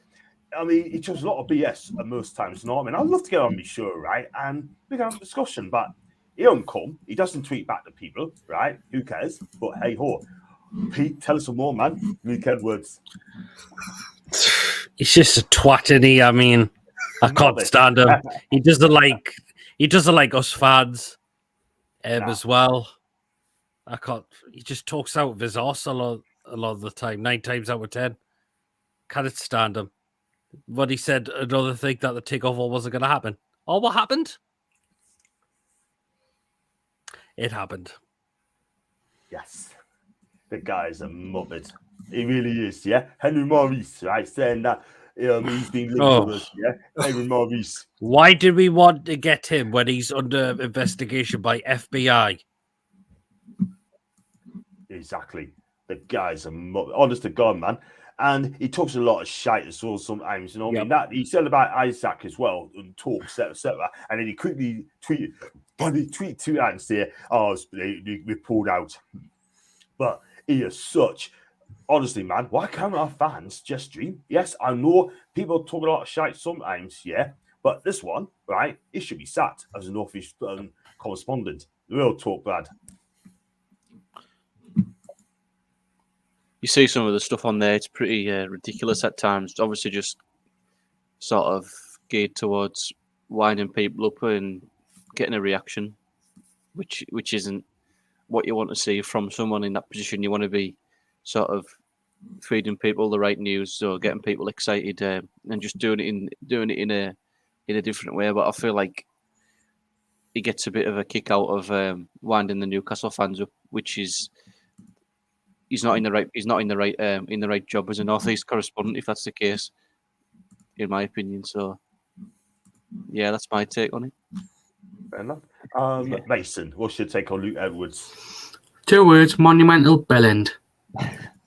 I mean, he chose a lot of BS at most times, you know what I mean? I'd love to get on my show, right? And we can have a discussion, but he don't come. He doesn't tweet back to people, right? Who cares? But hey ho. Pete, tell us some more, man. Luke Edwards. He's just a twat, isn't he? I mean, I can't stand him. He doesn't like us fans as well. I can't. He just talks out of his arse a lot of the time. 9 times out of 10. Can't stand him. But he said another thing, that the takeover wasn't going to happen. Oh, what happened? It happened. Yes. The guy's a muppet. He really is, yeah? Henry Maurice, right? Saying that he's been linked with us, yeah? Henry Maurice. Why did we want to get him when he's under investigation by FBI? Exactly. The guy's a muppet. Honest to God, man. And he talks a lot of shite as well sometimes, you know what I mean? That he said about Isaac as well, and talks, etc. And then he quickly tweet to that and say, we pulled out. But he is such, honestly, man, why can't our fans just dream? Yes, I know people talk a lot of shite sometimes, yeah, but this one, right, he should be sat as a North East correspondent. Real talk, Brad. You see some of the stuff on there, it's pretty ridiculous at times. Obviously, just sort of geared towards winding people up and getting a reaction, which isn't what you want to see from someone in that position. You want to be sort of feeding people the right news, so getting people excited, and just doing it in a different way. But I feel like he gets a bit of a kick out of winding the Newcastle fans up, which is he's not in the right job as a North East correspondent, if that's the case, in my opinion. So yeah, that's my take on it. Fair enough. Mason, what's your take on Luke Edwards? 2 words: monumental bellend.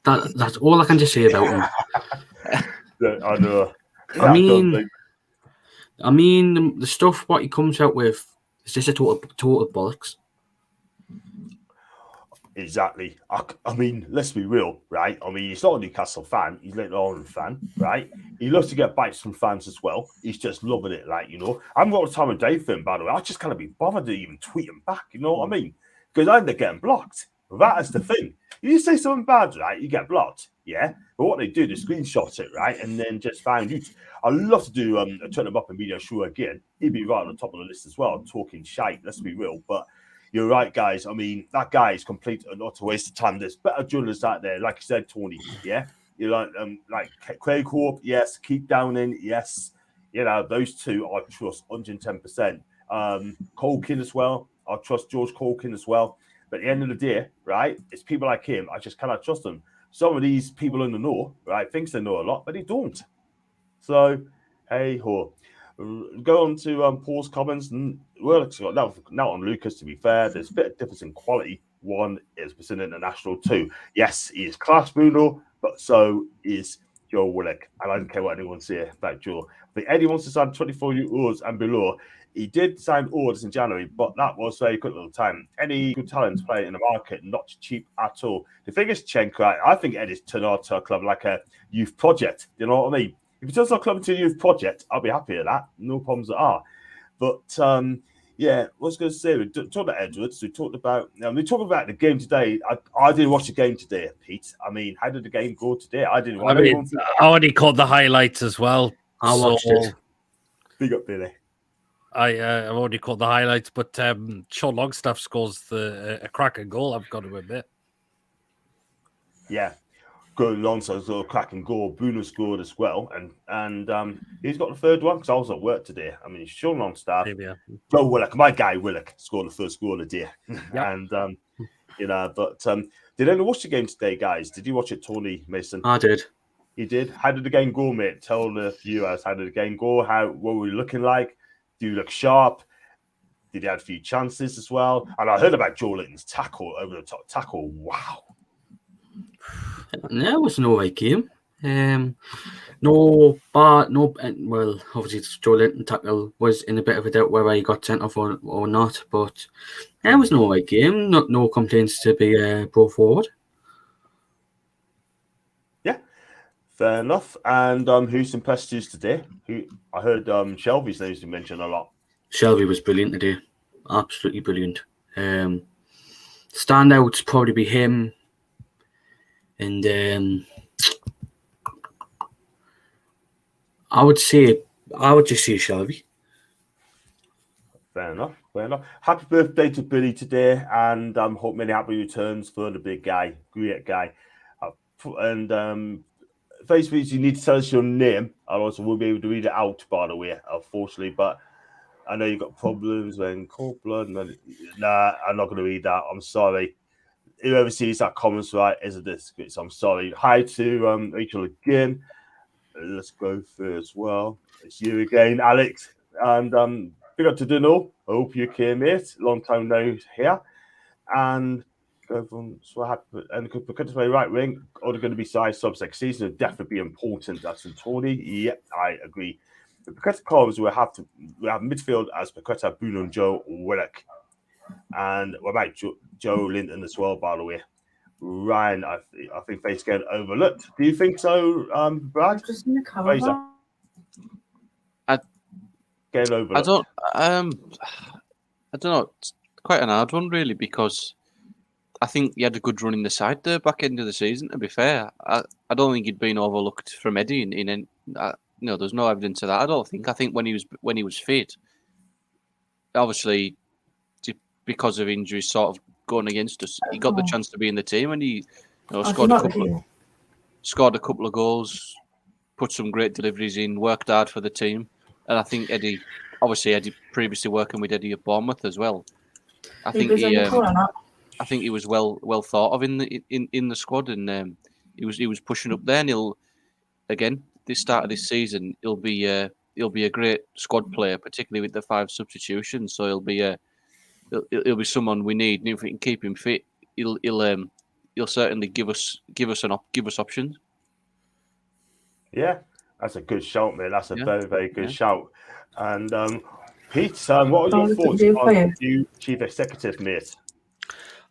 That's all I can just say about him. I know. I mean, the stuff what he comes out with is just a total bollocks. Exactly. I mean, let's be real, right? I mean, he's not a Newcastle fan. He's an Orange fan, right? He loves to get bites from fans as well. He's just loving it, like, you know. I haven't got a time of day for him, by the way. I just can't be bothered to even tweet him back, you know what I mean? Because I end up getting blocked. That is the thing. You say something bad, right? You get blocked, yeah? But what they do, they screenshot it, right? And then just find you. I'd love to do a Turn Him Up and Media show again. He'd be right on the top of the list as well, talking shite, let's be real. But you're right, guys. I mean, that guy is complete and utter waste of time. There's better journalists out there, like you said, Tony, yeah? You like Craig Hope, yes. Keep Downing, yes. You know, those two I trust 110%. Colkin as well. I trust George Colkin as well. But at the end of the day, right, it's people like him. I just cannot trust them. Some of these people in the know, right, thinks they know a lot, but they don't. So, hey ho. Go on to Paul's comments. And well, now on Lucas, to be fair, there's a bit of difference in quality. One is Brazilian International. 2, yes, he is class Bruno, but so is Joe Willock. And I don't care what anyone says about Joe. But Eddie wants to sign 24 euros and below. He did sign orders in January, but that was very quick little time. Any good talent play in the market, not cheap at all. The thing is, Cenk, right, I think Eddie's turned our club like a youth project. You know what I mean? If he turns our club into a youth project, I'll be happy with that. No problems at all. But yeah, I was going to say, we talked about Edwards. We talked about the game today. I didn't watch the game today, Pete. I mean, how did the game go today? I didn't. I already caught the highlights as well. I watched it. Big up, Billy. I've already caught the highlights, but Sean Longstaff scores a cracking goal, I've got to admit. Yeah, good Longstaff's a cracking goal. Bruno scored as well, and he's got the third one because I was at work today. I mean, Sean Longstaff, Joe Willock, my guy Willock scored the first goal of the day, yep. And you know. But did anyone watch the game today, guys? Did you watch it, Tony Mason? I did. You did. How did the game go, mate? Tell the viewers how did the game go. What were we looking like? Do you look sharp? Did he have a few chances as well? And I heard about Joe Linton's tackle, over the top tackle. Wow. No, it was an alright game. Well, obviously Joe Linton tackle was in a bit of a doubt whether he got sent off or not, but it was an alright game. No complaints to be brought forward. Yeah, fair enough. And who's impressed you today? I heard Shelby's name's been mentioned a lot. Shelby was brilliant today. Absolutely brilliant. Standouts probably be him. And I would just say Shelby. Fair enough. Happy birthday to Billy today, and hope many happy returns for the big guy, great guy. And Facebook, you need to tell us your name. I also will be able to read it out, by the way, unfortunately. But I know you've got problems when cold blood. Nah, I'm not going to read that. I'm sorry. Whoever sees that comments right is a disgrace. I'm sorry. Hi to Rachel again. Let's go through as well. It's you again, Alex. And big up to Dino. I hope you came, mate. Long time no here. And go from and because my right wing, are going to be size subs next season, will definitely be important. That's in Tony. Yep, I agree. The Paqueta columns we have midfield as Paqueta, Bruno, and Joe Willock. And what about Joe Linton as well, by the way? Ryan, I think face getting overlooked. Do you think so, Brad? Just in the cover. Getting overlooked. I don't know. It's quite an hard one, really, because I think he had a good run in the side there back end of the season. To be fair, I don't think he'd been overlooked from Eddie. There's no evidence of that. I don't think. I think when he was fit, obviously, because of injuries sort of going against us, he got the chance to be in the team, and he scored a couple. scored a couple of goals, put some great deliveries in, worked hard for the team. And I think Eddie previously working with Eddie at Bournemouth as well. I think he was well thought of in the squad, and he was pushing up there. And he'll again this start of this season he'll be a great squad player, particularly with the 5 substitutions. So he'll be someone we need. And if we can keep him fit, he'll certainly give us options. Yeah, that's a good shout, man. That's a very good shout. And Pete, what are your thoughts on the new chief executive, mate?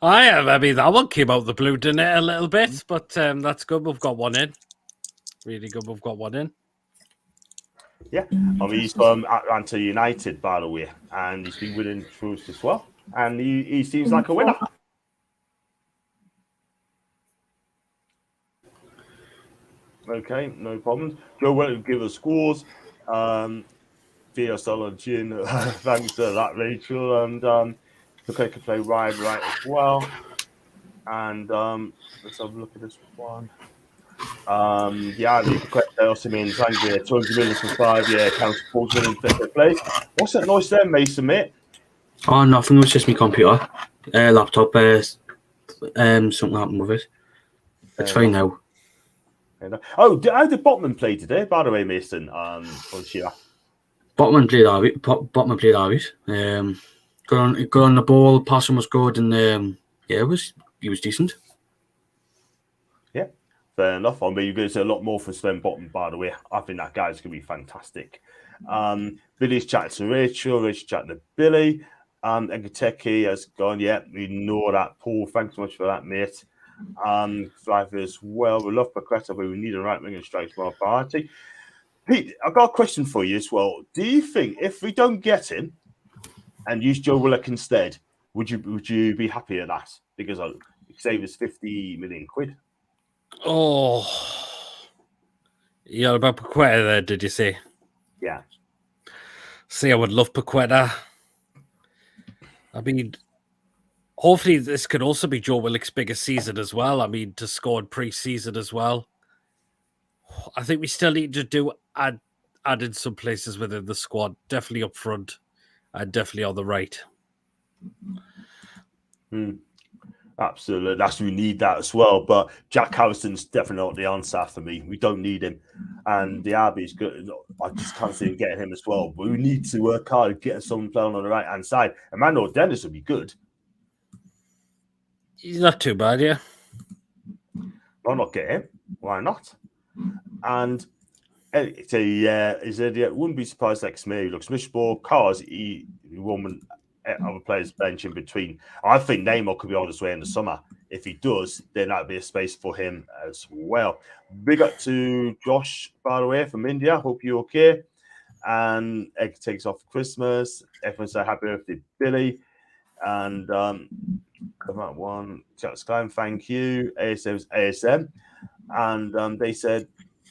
I mean, that one came out the blue, didn't it, a little bit? But that's good. We've got one in. Really good. We've got one in. Yeah, I mean, he's from Atlanta United, by the way, and he's been winning trophies as well. And he seems like a winner. Okay, no problems. Joe will give us scores. VSL and Gin, thanks to that, Rachel. And okay, can play Ryan right as well. And let's have a look at this one. Yeah, the correct also means 200 million for 5 year counts 40 million for play. What's that noise there, Mason, mate? Oh, nothing. It was just my computer, laptop. Something happened with it. It's fine now. Oh, how did Botman play today, by the way, Mason? For Shearer? Botman played all right. Botman played all right. Got on the ball, passing was good, and he was decent. Yeah, fair enough. I mean, you're going to see a lot more from Sven Botman, by the way. I think that guy's going to be fantastic. Billy's chatting to Rachel chatting to Billy. Enkateki has gone, we know that. Paul, thanks so much for that, mate. Driver as well. We love Paqueta, but we need a right wing and strikes more priority. Pete, I've got a question for you as well. Do you think if we don't get him and use Joe Willock instead, would you be happy at that? Because it save us 50 million quid. Oh, you're about Paqueta there, did you say? Yeah. See, I would love Paqueta. I mean, hopefully this could also be Joe Willock's biggest season as well. I mean, to score in pre-season as well. I think we still need to add in some places within the squad. Definitely up front and definitely on the right. Absolutely. We need that as well. But Jack Harrison's definitely not the answer for me. We don't need him. And the RB is good. I just can't see him getting him as well. But we need to work hard at getting someone playing on the right-hand side. Emmanuel Dennis would be good. He's not too bad, yeah. Why not get him? Why not? And wouldn't be surprised like Smith looks miserable because he won other players bench in between. I think Neymar could be on his way in the summer. If he does, then that'd be a space for him as well. Big up to Josh, by the way, from India. Hope you're okay. And Egg takes off for Christmas. Everyone's so happy birthday, Billy. And come on, one chat Sky, thank you. ASM's ASM. And they said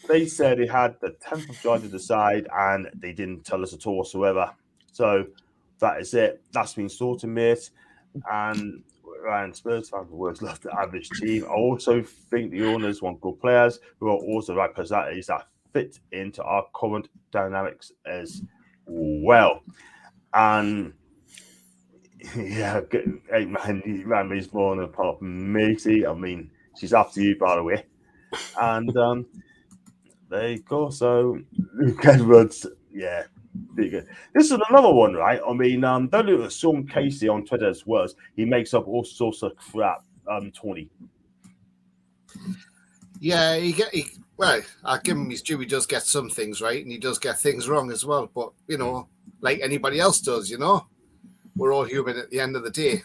they had the 10th of July to decide, and they didn't tell us at all whatsoever. So that is it. That's been sorted, mate. And Ryan Spurs fans the words love the average team. I also think the owners want good players who are also the right personalities that fit into our current dynamics as well. And yeah, hey man, you ran me more than apart from matey. I mean, she's after you, by the way. And there you go. So Luke Edwards, yeah, pretty good. This is another one, right? I mean, don't look at Sean Casey on Twitter as well. He makes up all sorts of crap, Tony. Yeah, well, I give him his due. He does get some things right, and he does get things wrong as well. But like anybody else does, we're all human at the end of the day.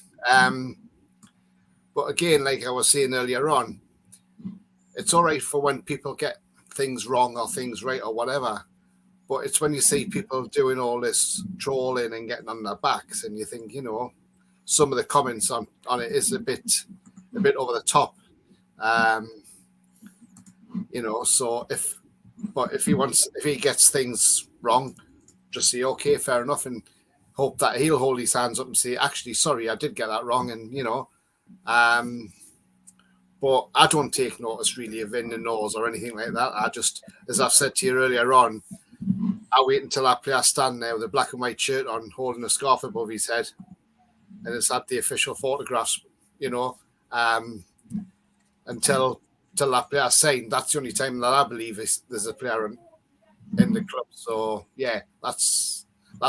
But again, like I was saying earlier on, it's all right for when people get things wrong or things right or whatever. But it's when you see people doing all this trolling and getting on their backs, and you think, some of the comments on it is a bit over the top. So if he gets things wrong, just say, okay, fair enough, and hope that he'll hold his hands up and say, actually, sorry, I did get that wrong. And, But I don't take notice really of in the nose or anything like that. I just, as I've said to you earlier on, I wait until that player stand there with a black and white shirt on, holding a scarf above his head, and it's had the official photographs, until that player signed. That's the only time that I believe there's a player in the club. So yeah, that's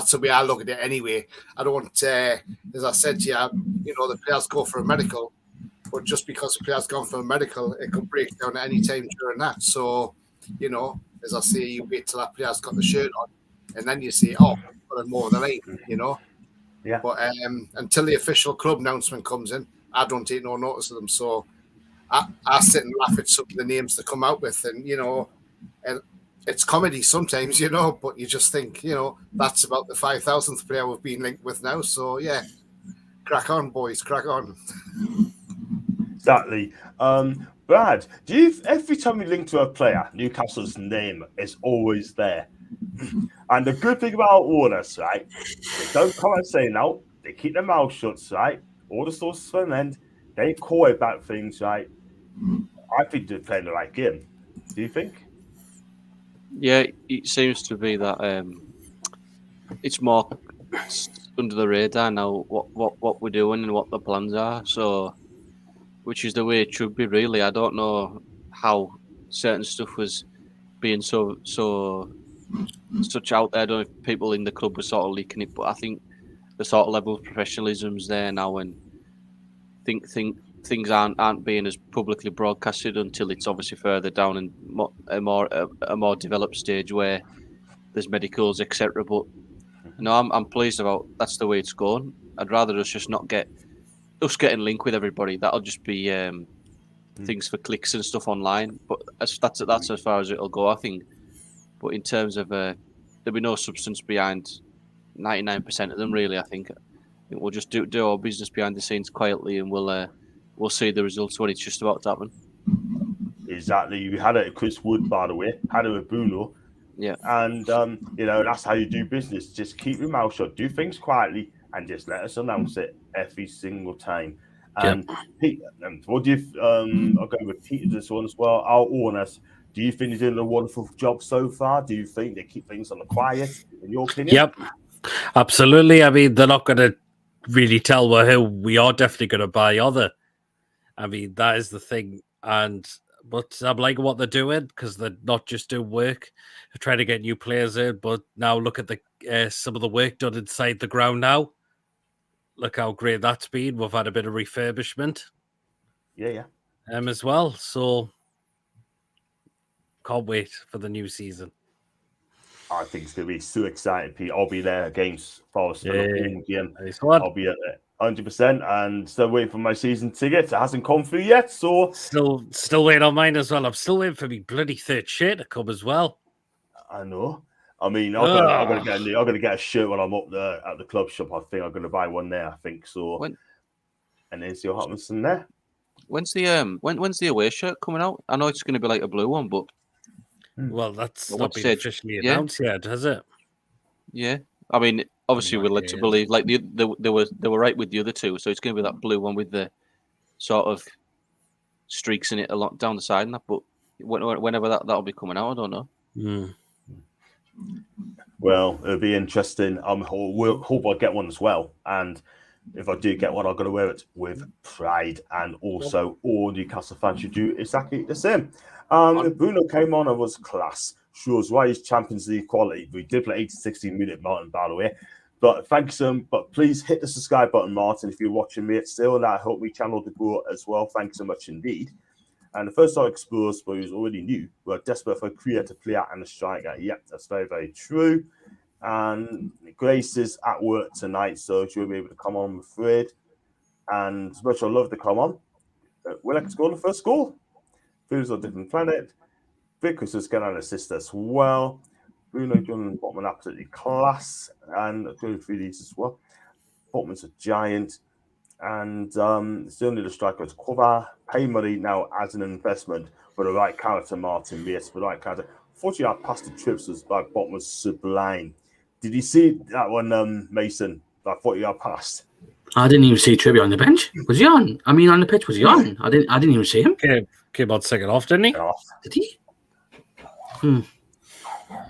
the way I look at it anyway. I don't, as I said to you, the players go for a medical, but just because the player's gone for a medical, it could break down at any time during that. So, as I say, you wait till that player's got the shirt on, and then you say, oh, put more than 8, Yeah. But until the official club announcement comes in, I don't take no notice of them. So I sit and laugh at some of the names they come out with, and and it's comedy sometimes, but you just think, that's about the 5,000th player we've been linked with now. So yeah, crack on, boys, crack on. Exactly. Brad, every time you link to a player, Newcastle's name is always there. And the good thing about owners, right? They don't come and say no. They keep their mouth shut, right? All the sources from end, they call about things, right? I think they're playing the right game. Do you think? Yeah, it seems to be that it's more under the radar now. What we're doing and what the plans are. So, which is the way it should be, really. I don't know how certain stuff was being such out there. I don't know if people in the club were sort of leaking it, but I think the sort of level of professionalism's there now, and think things aren't being as publicly broadcasted until it's obviously further down and a more developed stage where there's medicals, etc. But no, I'm pleased about that's the way it's going. I'd rather us just not get us getting linked with everybody. That'll just be things for clicks and stuff online. But that's as far as it'll go, I think. But in terms of there'll be no substance behind 99% of them, really. I think we'll just do our business behind the scenes quietly, and we'll see the results when it's just about to happen. Exactly. We had it at Chris Wood, by the way. Had it with Bruno. Yeah. And that's how you do business. Just keep your mouth shut. Do things quietly, and just let us announce it every single time. And Pete, what do you? I'll go with Peter this one as well. Our owners. Do you think they're doing a wonderful job so far? Do you think they keep things on the quiet? In your opinion? Yep, absolutely. I mean, they're not going to really tell who we are definitely going to buy, are they? I mean, that is the thing. But I'm liking what they're doing, because they're not just doing work, they're trying to get new players in. But now look at some of the work done inside the ground now. Look how great that's been. We've had a bit of refurbishment. Yeah. As well. So can't wait for the new season. I think it's going to be so exciting, Pete. I'll be there against Forest again. I'll be at 100%, and still waiting for my season ticket. It hasn't come through yet, so still waiting on mine as well. I'm still waiting for my bloody third shirt to come as well. I know. I mean, I'm gonna get a shirt when I'm up there at the club shop. I think I'm gonna buy one there. I think so. And then see what happens from there. When's the away shirt coming out? I know it's going to be like a blue one, but well, that's not been officially announced yet, has it? Yeah, I mean, obviously we're led to believe like they were right with the other two, so it's going to be that blue one with the sort of streaks in it a lot down the side and that. But whenever that'll be coming out, I don't know. Well, it'll be interesting. Hope I get one as well, and if I do get one, I'm going to wear it with pride, and also all Newcastle fans should do exactly the same. Bruno came on and was class. Shows why he's Champions League quality. We did play 80-60 minute, Martin, by the way. But thanks, but please hit the subscribe button, Martin, if you're watching me still. And that helped me channel to grow as well. Thanks so much indeed. And the first I exposed, but he was already new. We're desperate for a creative player and a striker. Yep, that's very, very true. And Grace is at work tonight, so she'll be able to come on, I'm afraid. And as much as I love to come on, we'll like to score the first goal. Food's on a different planet. Vickers is getting an assist as well. Bruno John Botman absolutely class, and going through these as well. Botman's a giant, and certainly the striker is cover. Pay money now as an investment for the right character, Martin. Yes, for the right character. Fortunately, our past the trips was by Botman was sublime. Did you see that one, Mason? That 40-yard pass? I didn't even see Trippier on the bench. Was he on? I mean, on the pitch, was he on? I didn't even see him. Came on second off, didn't he? Did he?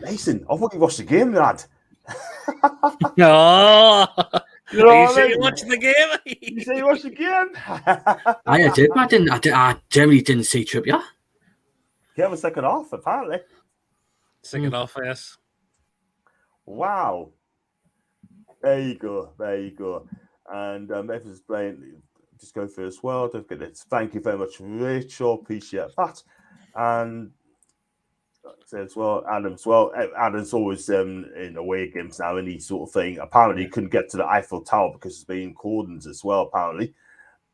Mason, I thought you watched the game, lad. No. You know Are you what sure I you mean? watched the game? You say you watched the game? I did. I generally didn't see Trippier. Yeah, the second half, apparently. Second off, yes. Wow. There you go. And Evans playing, just go through as well. Don't forget this. Thank you very much, Rachel. Appreciate that. And as well, Adam's Adam's always in away games now, any sort of thing. Apparently, he couldn't get to the Eiffel Tower because it's being cordons as well, apparently.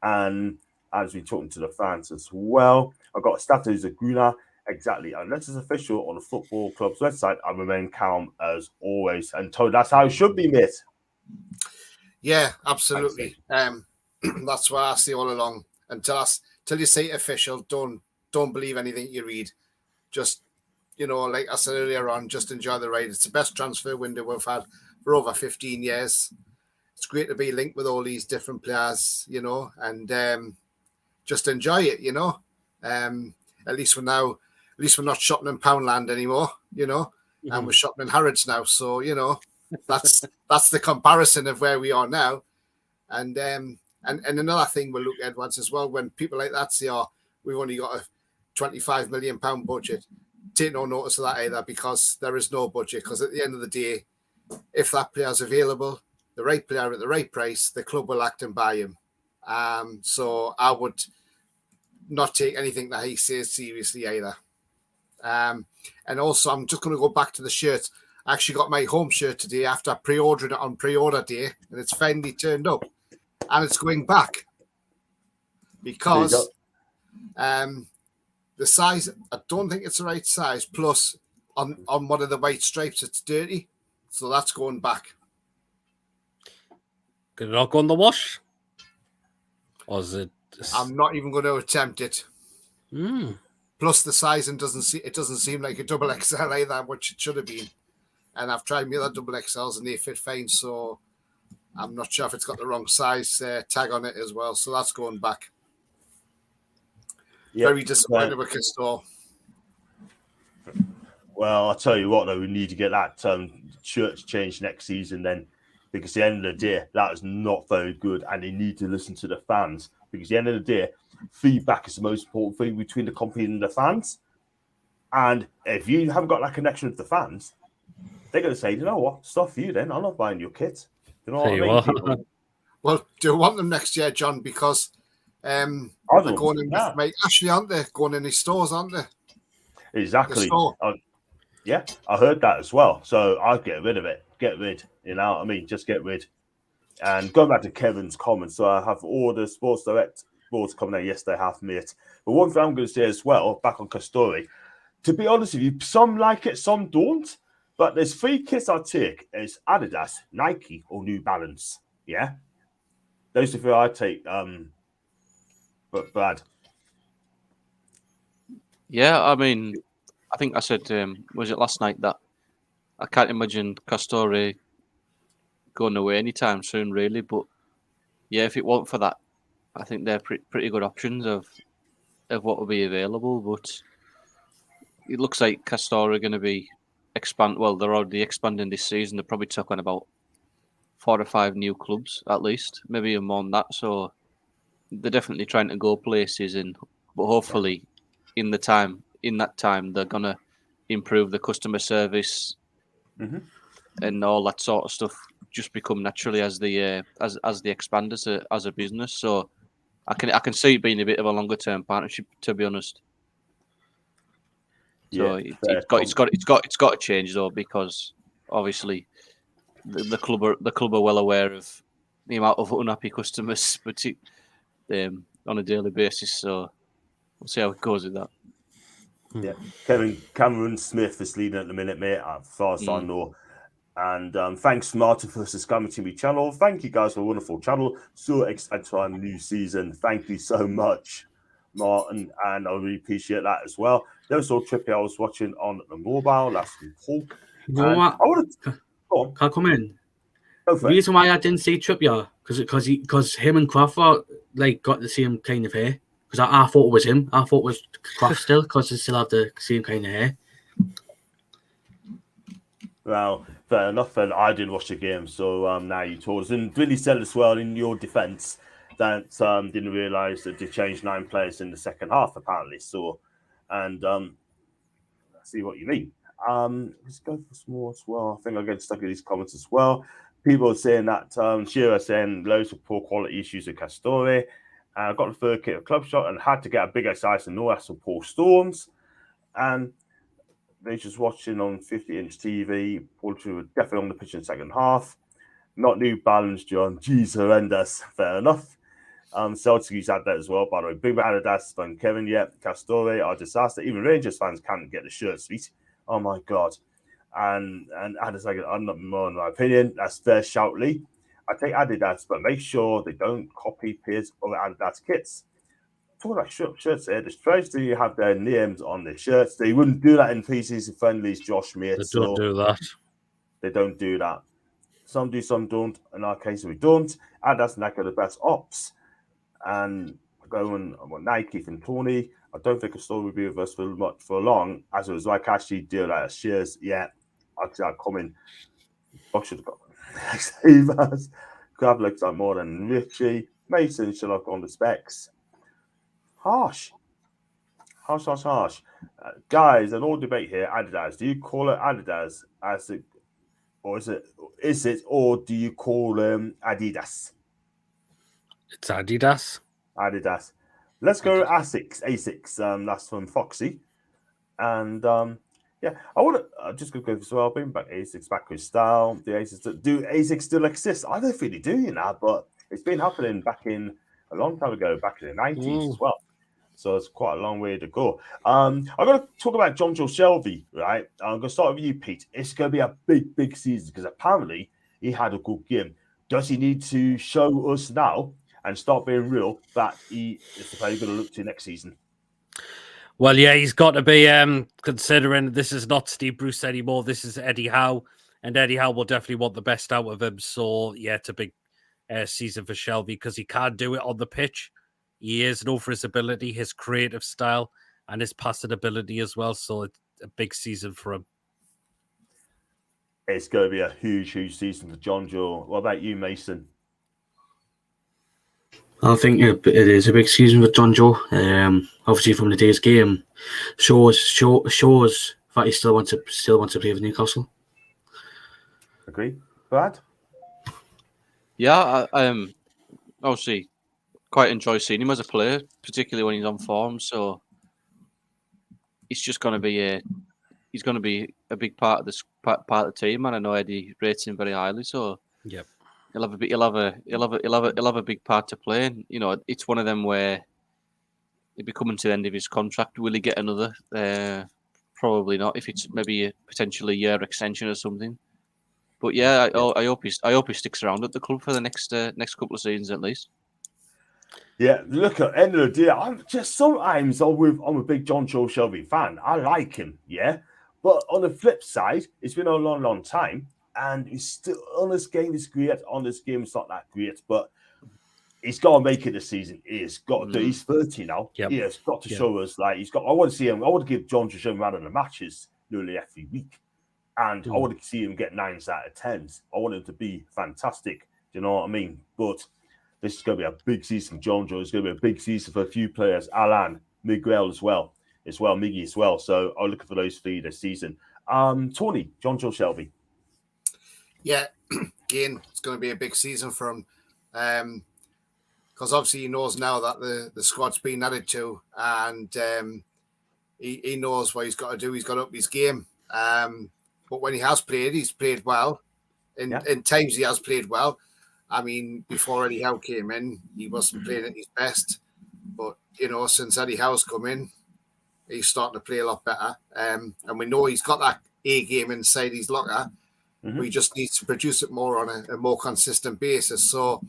And as we're talking to the fans as well, I've got Status Aguna. Exactly. Unless it's official on the football club's website, I remain calm as always. And Todd, that's how it should be, mate. Yeah, absolutely. That's what I say all along. Until you say official, don't believe anything you read. Just, like I said earlier on, just enjoy the ride. It's the best transfer window we've had for over 15 years. It's great to be linked with all these different players, and just enjoy it, At least we're not shopping in Poundland anymore, and we're shopping in Harrods now. So, that's the comparison of where we are now. And another thing we'll look at, Edwards, as well, when people like that say, we've only got a £25 million budget, take no notice of that either, because there is no budget. Because at the end of the day, if that player is available, the right player at the right price, the club will act and buy him. So I would not take anything that he says seriously either. And also, I'm just going to go back to the shirt. I actually got my home shirt today after pre-ordering it on pre-order day, and it's finally turned up, and it's going back because the size, I don't think it's the right size. Plus, on one of the white stripes, it's dirty, so that's going back. Could it not go in the wash? Or is it? I'm not even going to attempt it. Plus, the sizing doesn't seem like a double XL either, which it should have been. And I've tried my other double XLs and they fit fine, so I'm not sure if it's got the wrong size tag on it as well. So that's going back. Yep. Very disappointed with Castor. Well, I'll tell you what, though, we need to get that shirt changed next season then, because at the end of the day, that is not very good, and they need to listen to the fans, because at the end of the day, feedback is the most important thing between the company and the fans. And if you haven't got that connection with the fans, they're going to say, you know what, stuff you then, I'm not buying your kit. You know what I mean? Well, do you want them next year, John? Because they're going in, actually, aren't they? Going in these stores, aren't they? Exactly. Yeah, I heard that as well. So I'll get rid of it. Get rid, you know what I mean? Just get rid. And going back to Kevin's comments, so I have all the Sports Direct boards coming out yesterday, half mate. But one thing I'm going to say as well, back on Castori, to be honest with you, some like it, some don't. But there's 3 kits I take. It's Adidas, Nike, or New Balance. Yeah? Those are 3 I take. But Brad. Yeah, I mean, I think I said, was it last night, that I can't imagine Castori going away anytime soon, really. But yeah, if it weren't for that, I think they're pretty good options of what will be available. But it looks like Castori are going to be well, they're already expanding this season. They're probably talking about 4 or 5 new clubs at least, maybe even more than that. So they're definitely trying to go places, but hopefully in that time they're gonna improve the customer service and all that sort of stuff. Just become naturally as they expand as a business. So I can see it being a bit of a longer term partnership, to be honest. So yeah, it's got to change though, because obviously the club are well aware of the amount of unhappy customers, on a daily basis. So we'll see how it goes with that. Yeah, Cameron Smith is leading at the minute, mate, as far as I know. And thanks, Martin, for subscribing to my channel. Thank you guys for a wonderful channel. So excited for our new season. Thank you so much, Martin, and I really appreciate that as well. There was all Trippier I was watching on the mobile. That's from Hulk. You know what? Can I come in? The reason why I didn't see Trippier because him and Crawford like got the same kind of hair. Because I thought it was him. I thought it was Crawford still because they still have the same kind of hair. Well, fair enough. And I didn't watch the game, so now you told us. And Billy said as well in your defence that didn't realise that they changed 9 players in the second half apparently. So, and I see what you mean. Let's go for some more as well. I think I'll get stuck in these comments as well. People are saying that Shearer saying loads of poor quality issues with Castore. Got the third kit of club shot and had to get a bigger size than Newcastle Paul Storms. And they're just watching on 50-inch TV. Portugal were definitely on the pitch in the second half. Not New Balance, John. Jeez, horrendous. Fair enough. Celtics had that as well, by the way. Big man Adidas and Kevin, Castore are disaster. Even Rangers fans can't get the shirt sweet. Oh my god. And Adidas, like, I'm not more in my opinion. That's fair shoutly. I take Adidas, but make sure they don't copy peers other Adidas kits. Talking about shirts here, the Stripes do have their names on the shirts. They wouldn't do that in preseason friendlies, Josh, mate. They don't do that. They don't do that. Some do, some don't. In our case, we don't. And that's like the best ops. And going on Nike and Tony, I don't think a story would be with us for long. As it was like actually do like shares. Yeah, I'd see that coming. I should have got Savers. Grab looks like more than Richie. Mason should have gone the specs. Harsh. Guys, an old debate here. Adidas. Do you call it Adidas as it, or is it, or do you call them Adidas? It's Adidas. Adidas. Let's go Asics. That's from Foxy. And yeah, I want to just go as well. Bring back Asics back with style. Do Asics still exist? I don't think they do, you know, but it's been happening back in a long time ago, back in the 90s as well. So it's quite a long way to go. I'm going to talk about John Joe Shelby, right? I'm going to start with you, Pete. It's going to be a big season because apparently he had a good game. Does he need to show us now and start being real that he is the player you're going to look to next season? Well, yeah, he's got to be considering this is not Steve Bruce anymore. This is Eddie Howe, and Eddie Howe will definitely want the best out of him. So, yeah, it's a big season for Shelby because he can't do it on the pitch. He is known for his ability, his creative style, and his passing ability as well. So it's a big season for him. It's going to be a huge season for John Joe. What about you, Mason? I think it is a big season for John Joe. Obviously, from the day's game, shows that he still wants to play with Newcastle. Agree, Brad? Yeah, I obviously quite enjoy seeing him as a player, particularly when he's on form. So it's just going to be he's going to be a big part of this part of the team, and I know Eddie rates him very highly. So yep, he'll have a big part to play. And, you know, it's one of them where he'll be coming to the end of his contract. Will he get another? Probably not. If it's maybe potentially a year extension or something. But yeah, I hope he sticks around at the club for the next couple of seasons at least. Yeah, look, at the end of the day, I'm a big John Joe Shelby fan. I like him, yeah. But on the flip side, it's been a long time, and he's still on this game is great. On this game, it's not that great, but he's got to make it this season. He's got to. He's 30 now. Yep. He has got to show us like he's got. I want to see him. I want to give John Joe Shelby man of the matches nearly every week, and I want to see him get 9s out of 10s. I want him to be fantastic. Do you know what I mean? But this is going to be a big season for John Joe. It's going to be a big season for a few players. Alan, Miguel as well, Miggy as well. So I'm looking for those three this season. Tony, John Joe Shelby. Yeah, again, it's going to be a big season for him. Because obviously he knows now that the squad's been added to, and he knows what he's got to do. He's got to up his game. But when he has played, he's played well. In times he has played well. I mean, before Eddie Howe came in, he wasn't playing at his best. But, you know, since Eddie Howe's come in, he's starting to play a lot better. And we know he's got that A game inside his locker. Mm-hmm. He just needs to produce it more on a more consistent basis. So,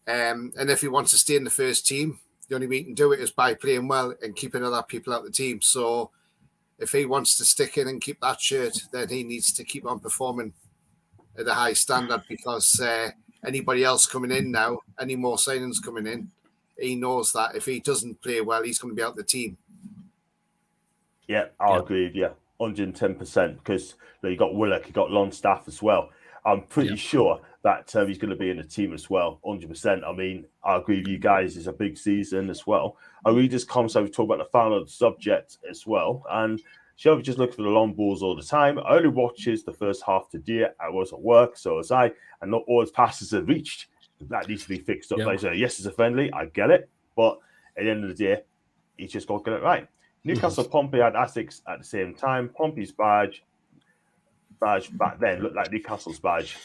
and if he wants to stay in the first team, the only way he can do it is by playing well and keeping other people out of the team. So if he wants to stick in and keep that shirt, then he needs to keep on performing at a high standard because anybody else coming in now, any more signings coming in, he knows that if he doesn't play well, he's going to be out the team. Yeah, I agree with you 110% because you got Willock, you got Longstaff as well. I'm pretty sure that he's going to be in the team as well, 100%. I mean, I agree with you guys. It's a big season as well. I read this comment, so we talk about the final subject as well. And Shelby just looks for the long balls all the time. I only watches the first half of the day. I was at work, so was I. And not all his passes are reached. That needs to be fixed up. Like, so yes, it's a friendly. I get it. But at the end of the day, he's just got to get it right. Newcastle Pompey had Essex at the same time. Pompey's badge back then looked like Newcastle's badge.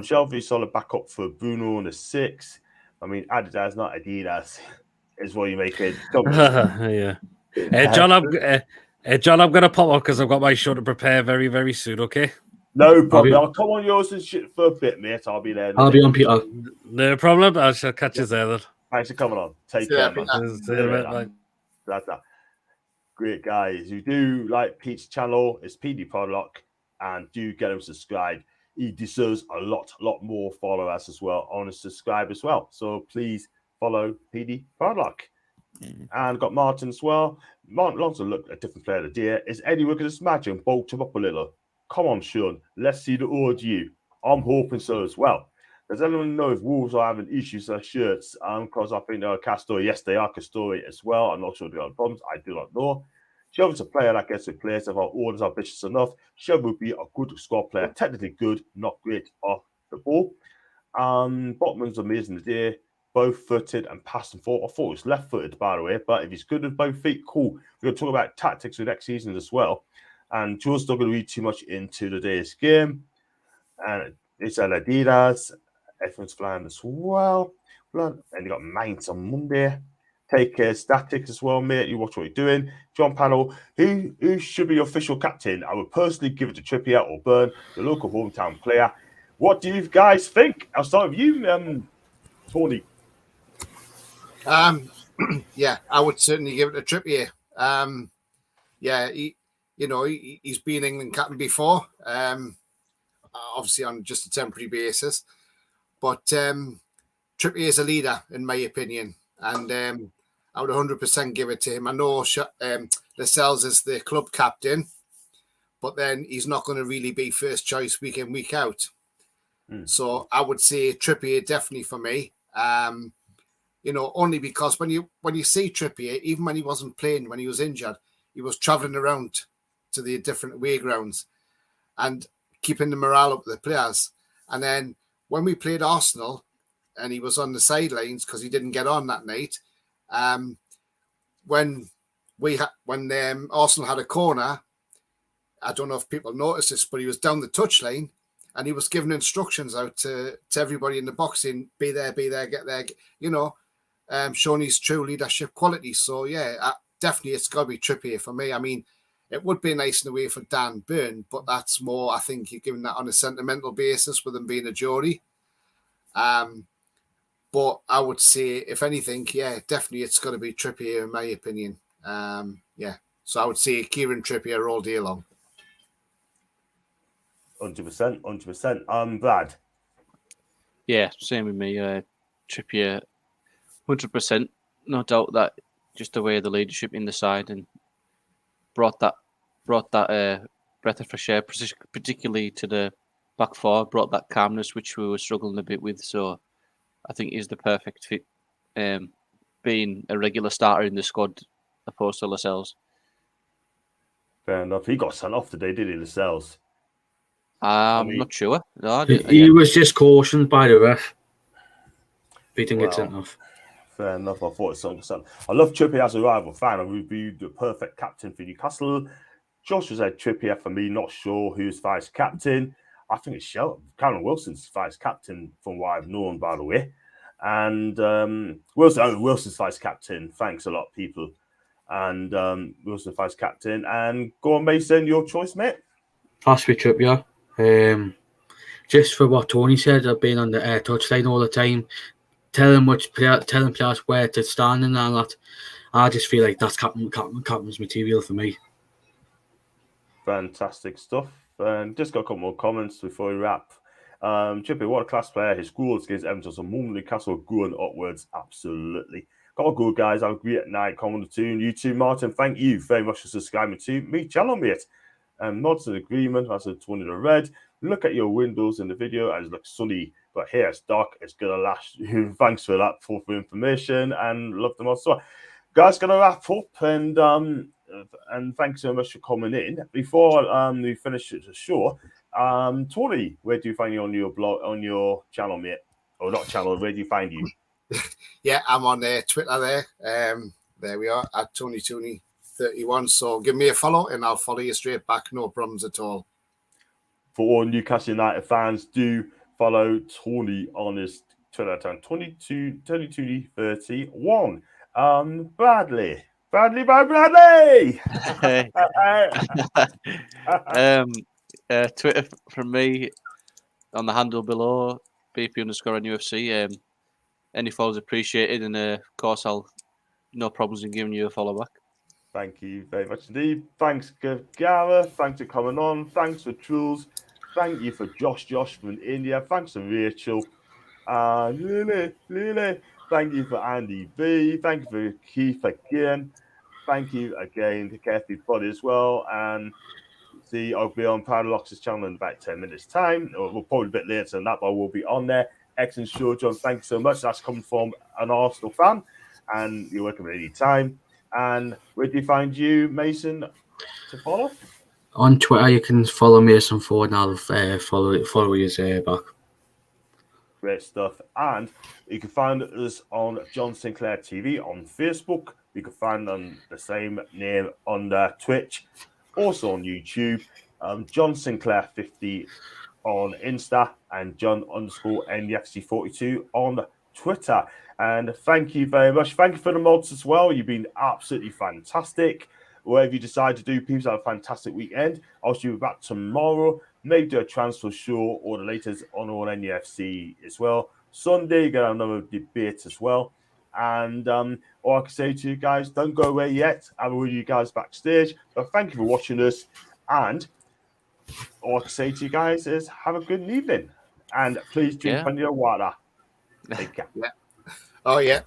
Shelby solid backup for Bruno in the 6. I mean, Adidas, not Adidas, is what you make it. John, I'm gonna pop up because I've got my show to prepare very, very soon. Okay. No problem. I'll come on yours and shit for a bit, mate. I'll be there. I'll be on, Peter. No problem. I shall catch you there then. Thanks for coming on. Take care, man. See you later. That's that. Great guys. You do like Pete's channel, it's PD Podlock, and do get him subscribed. He deserves a lot more followers as well on his subscribe as well. So please follow PD Podlock. And got Martin as well. Martin Lonzo looked a different player of the day. Is Eddie Wiggins just imagine bulked him up a little? Come on, Sean. Let's see the audio. I'm hoping so as well. Does anyone know if Wolves are having issues with their shirts? Because I think they are Castori. Yes, they are Castori as well. I'm not sure they got problems. I do not know. Shelby's a player that gets with players if our orders are vicious enough. Shelby would be a good squad player. Technically good, not great off the ball. Botman's amazing today. Both footed and passing forward. I thought it was left footed, by the way. But if he's good with both feet, cool. We're going to talk about tactics for next season as well. And Joe's not going to read too much into today's game. And it's Adidas. Everyone's flying as well. And you got Mainz on Monday. Take care, statics as well, mate. You watch what you're doing. John Panel, who should be your official captain? I would personally give it to Trippier or Burn, the local hometown player. What do you guys think? I'll start with you, Tony. Yeah, I would certainly give it to Trippier. He's been England captain before, obviously on just a temporary basis. But Trippier is a leader, in my opinion, and I would 100% give it to him. I know Lascelles is the club captain, but then he's not going to really be first choice week in, week out. So I would say Trippier definitely for me. Only because when you see Trippier, even when he wasn't playing, when he was injured, he was travelling around to the different away grounds and keeping the morale up with the players. And then when we played Arsenal and he was on the sidelines because he didn't get on that night, when Arsenal had a corner, I don't know if people noticed this, but he was down the touchline and he was giving instructions out to everybody in the box saying, be there, get there, showing his true leadership quality. So, yeah, definitely it's got to be Trippier for me. I mean, it would be nice in a way for Dan Burn, but that's more, I think, you're giving that on a sentimental basis with him being a Geordie. But I would say, if anything, yeah, definitely it's got to be Trippier in my opinion. So I would say Kieran Trippier all day long. 100%. I'm glad. Yeah, same with me. Trippier, 100%. No doubt that just the way the leadership in the side and brought that breath of fresh air, particularly to the back four, brought that calmness which we were struggling a bit with. So I think he's the perfect fit, being a regular starter in the squad opposed to Lascelles. Fair enough. He got sent off today, did he, Lascelles? I'm not sure. No, he was just cautioned by the ref. He didn't get sent off. Fair enough. I thought it's 100%. I love Trippier as a rival fan. I would be the perfect captain for Newcastle. Josh said Trippier for me. Not sure who's vice captain. I think it's Cameron Wilson's vice captain from what I've known, by the way. And Wilson's vice captain. Thanks a lot, people. And Wilson's vice captain. And go on, Mason, your choice, mate. Has to be Trippier. Just for what Tony said, I've been on the touchline all the time, telling players where to stand and all that. I just feel like that's captain's material for me. Fantastic stuff. And just got a couple more comments before we wrap. Chippy, what a class player. His goals against Everton, so Newcastle going upwards. Absolutely. Got good, guys. Have a great night. Comment on the tune. You too, Martin. Thank you very much for subscribing to me channel, mate. Nods in agreement. That's a 20 to red. Look at your windows in the video and it looks sunny, but here it's dark. It's gonna last. Thanks for that for information and love them also. Guys, gonna wrap up and thanks so much for coming in. Before we finish the show, Tony, where do you find you on your blog, on your channel, mate? Or not channel? Where do you find you? Yeah, I'm on Twitter there. There we are at TonyTooney31. So give me a follow and I'll follow you straight back. No problems at all. For all Newcastle United fans, do follow Tony on his Twitter account, 2031. Bradley. Twitter from me on the handle below, BP_NUFC. Any follows appreciated, and of course, no problems in giving you a follow back. Thank you very much indeed. Thanks, Gareth. Thanks for coming on. Thanks for Truls. Thank you for Josh from India. Thanks to Rachel. Lily. Thank you for Andy B. Thank you for Keith again. Thank you again to Kathy Body as well. And see, I'll be on Paradox's channel in about 10 minutes' time. Or we'll probably a bit later than that, but we'll be on there. Excellent show, John. Thanks so much. That's coming from an Arsenal fan, and you're welcome at any time. And where do you find you, Mason, to follow? On Twitter, you can follow Mason Ford, and I'll follow you back. Great stuff. And you can find us on John Sinclair TV on Facebook. You can find on the same name on Twitch, also on YouTube. John Sinclair 50 on Insta and John_NFC42 on Twitter. And thank you very much. Thank you for the mods as well. You've been absolutely fantastic. Whatever you decide to do, people have a fantastic weekend. I'll see you back tomorrow. Maybe do a transfer show or the latest on all NFC as well. Sunday, you got another debate as well. And all I can say to you guys, don't go away yet. I will you guys backstage. But thank you for watching us. And all I can say to you guys is have a good evening. And please drink plenty of water. Take care. Yeah. Oh, yeah.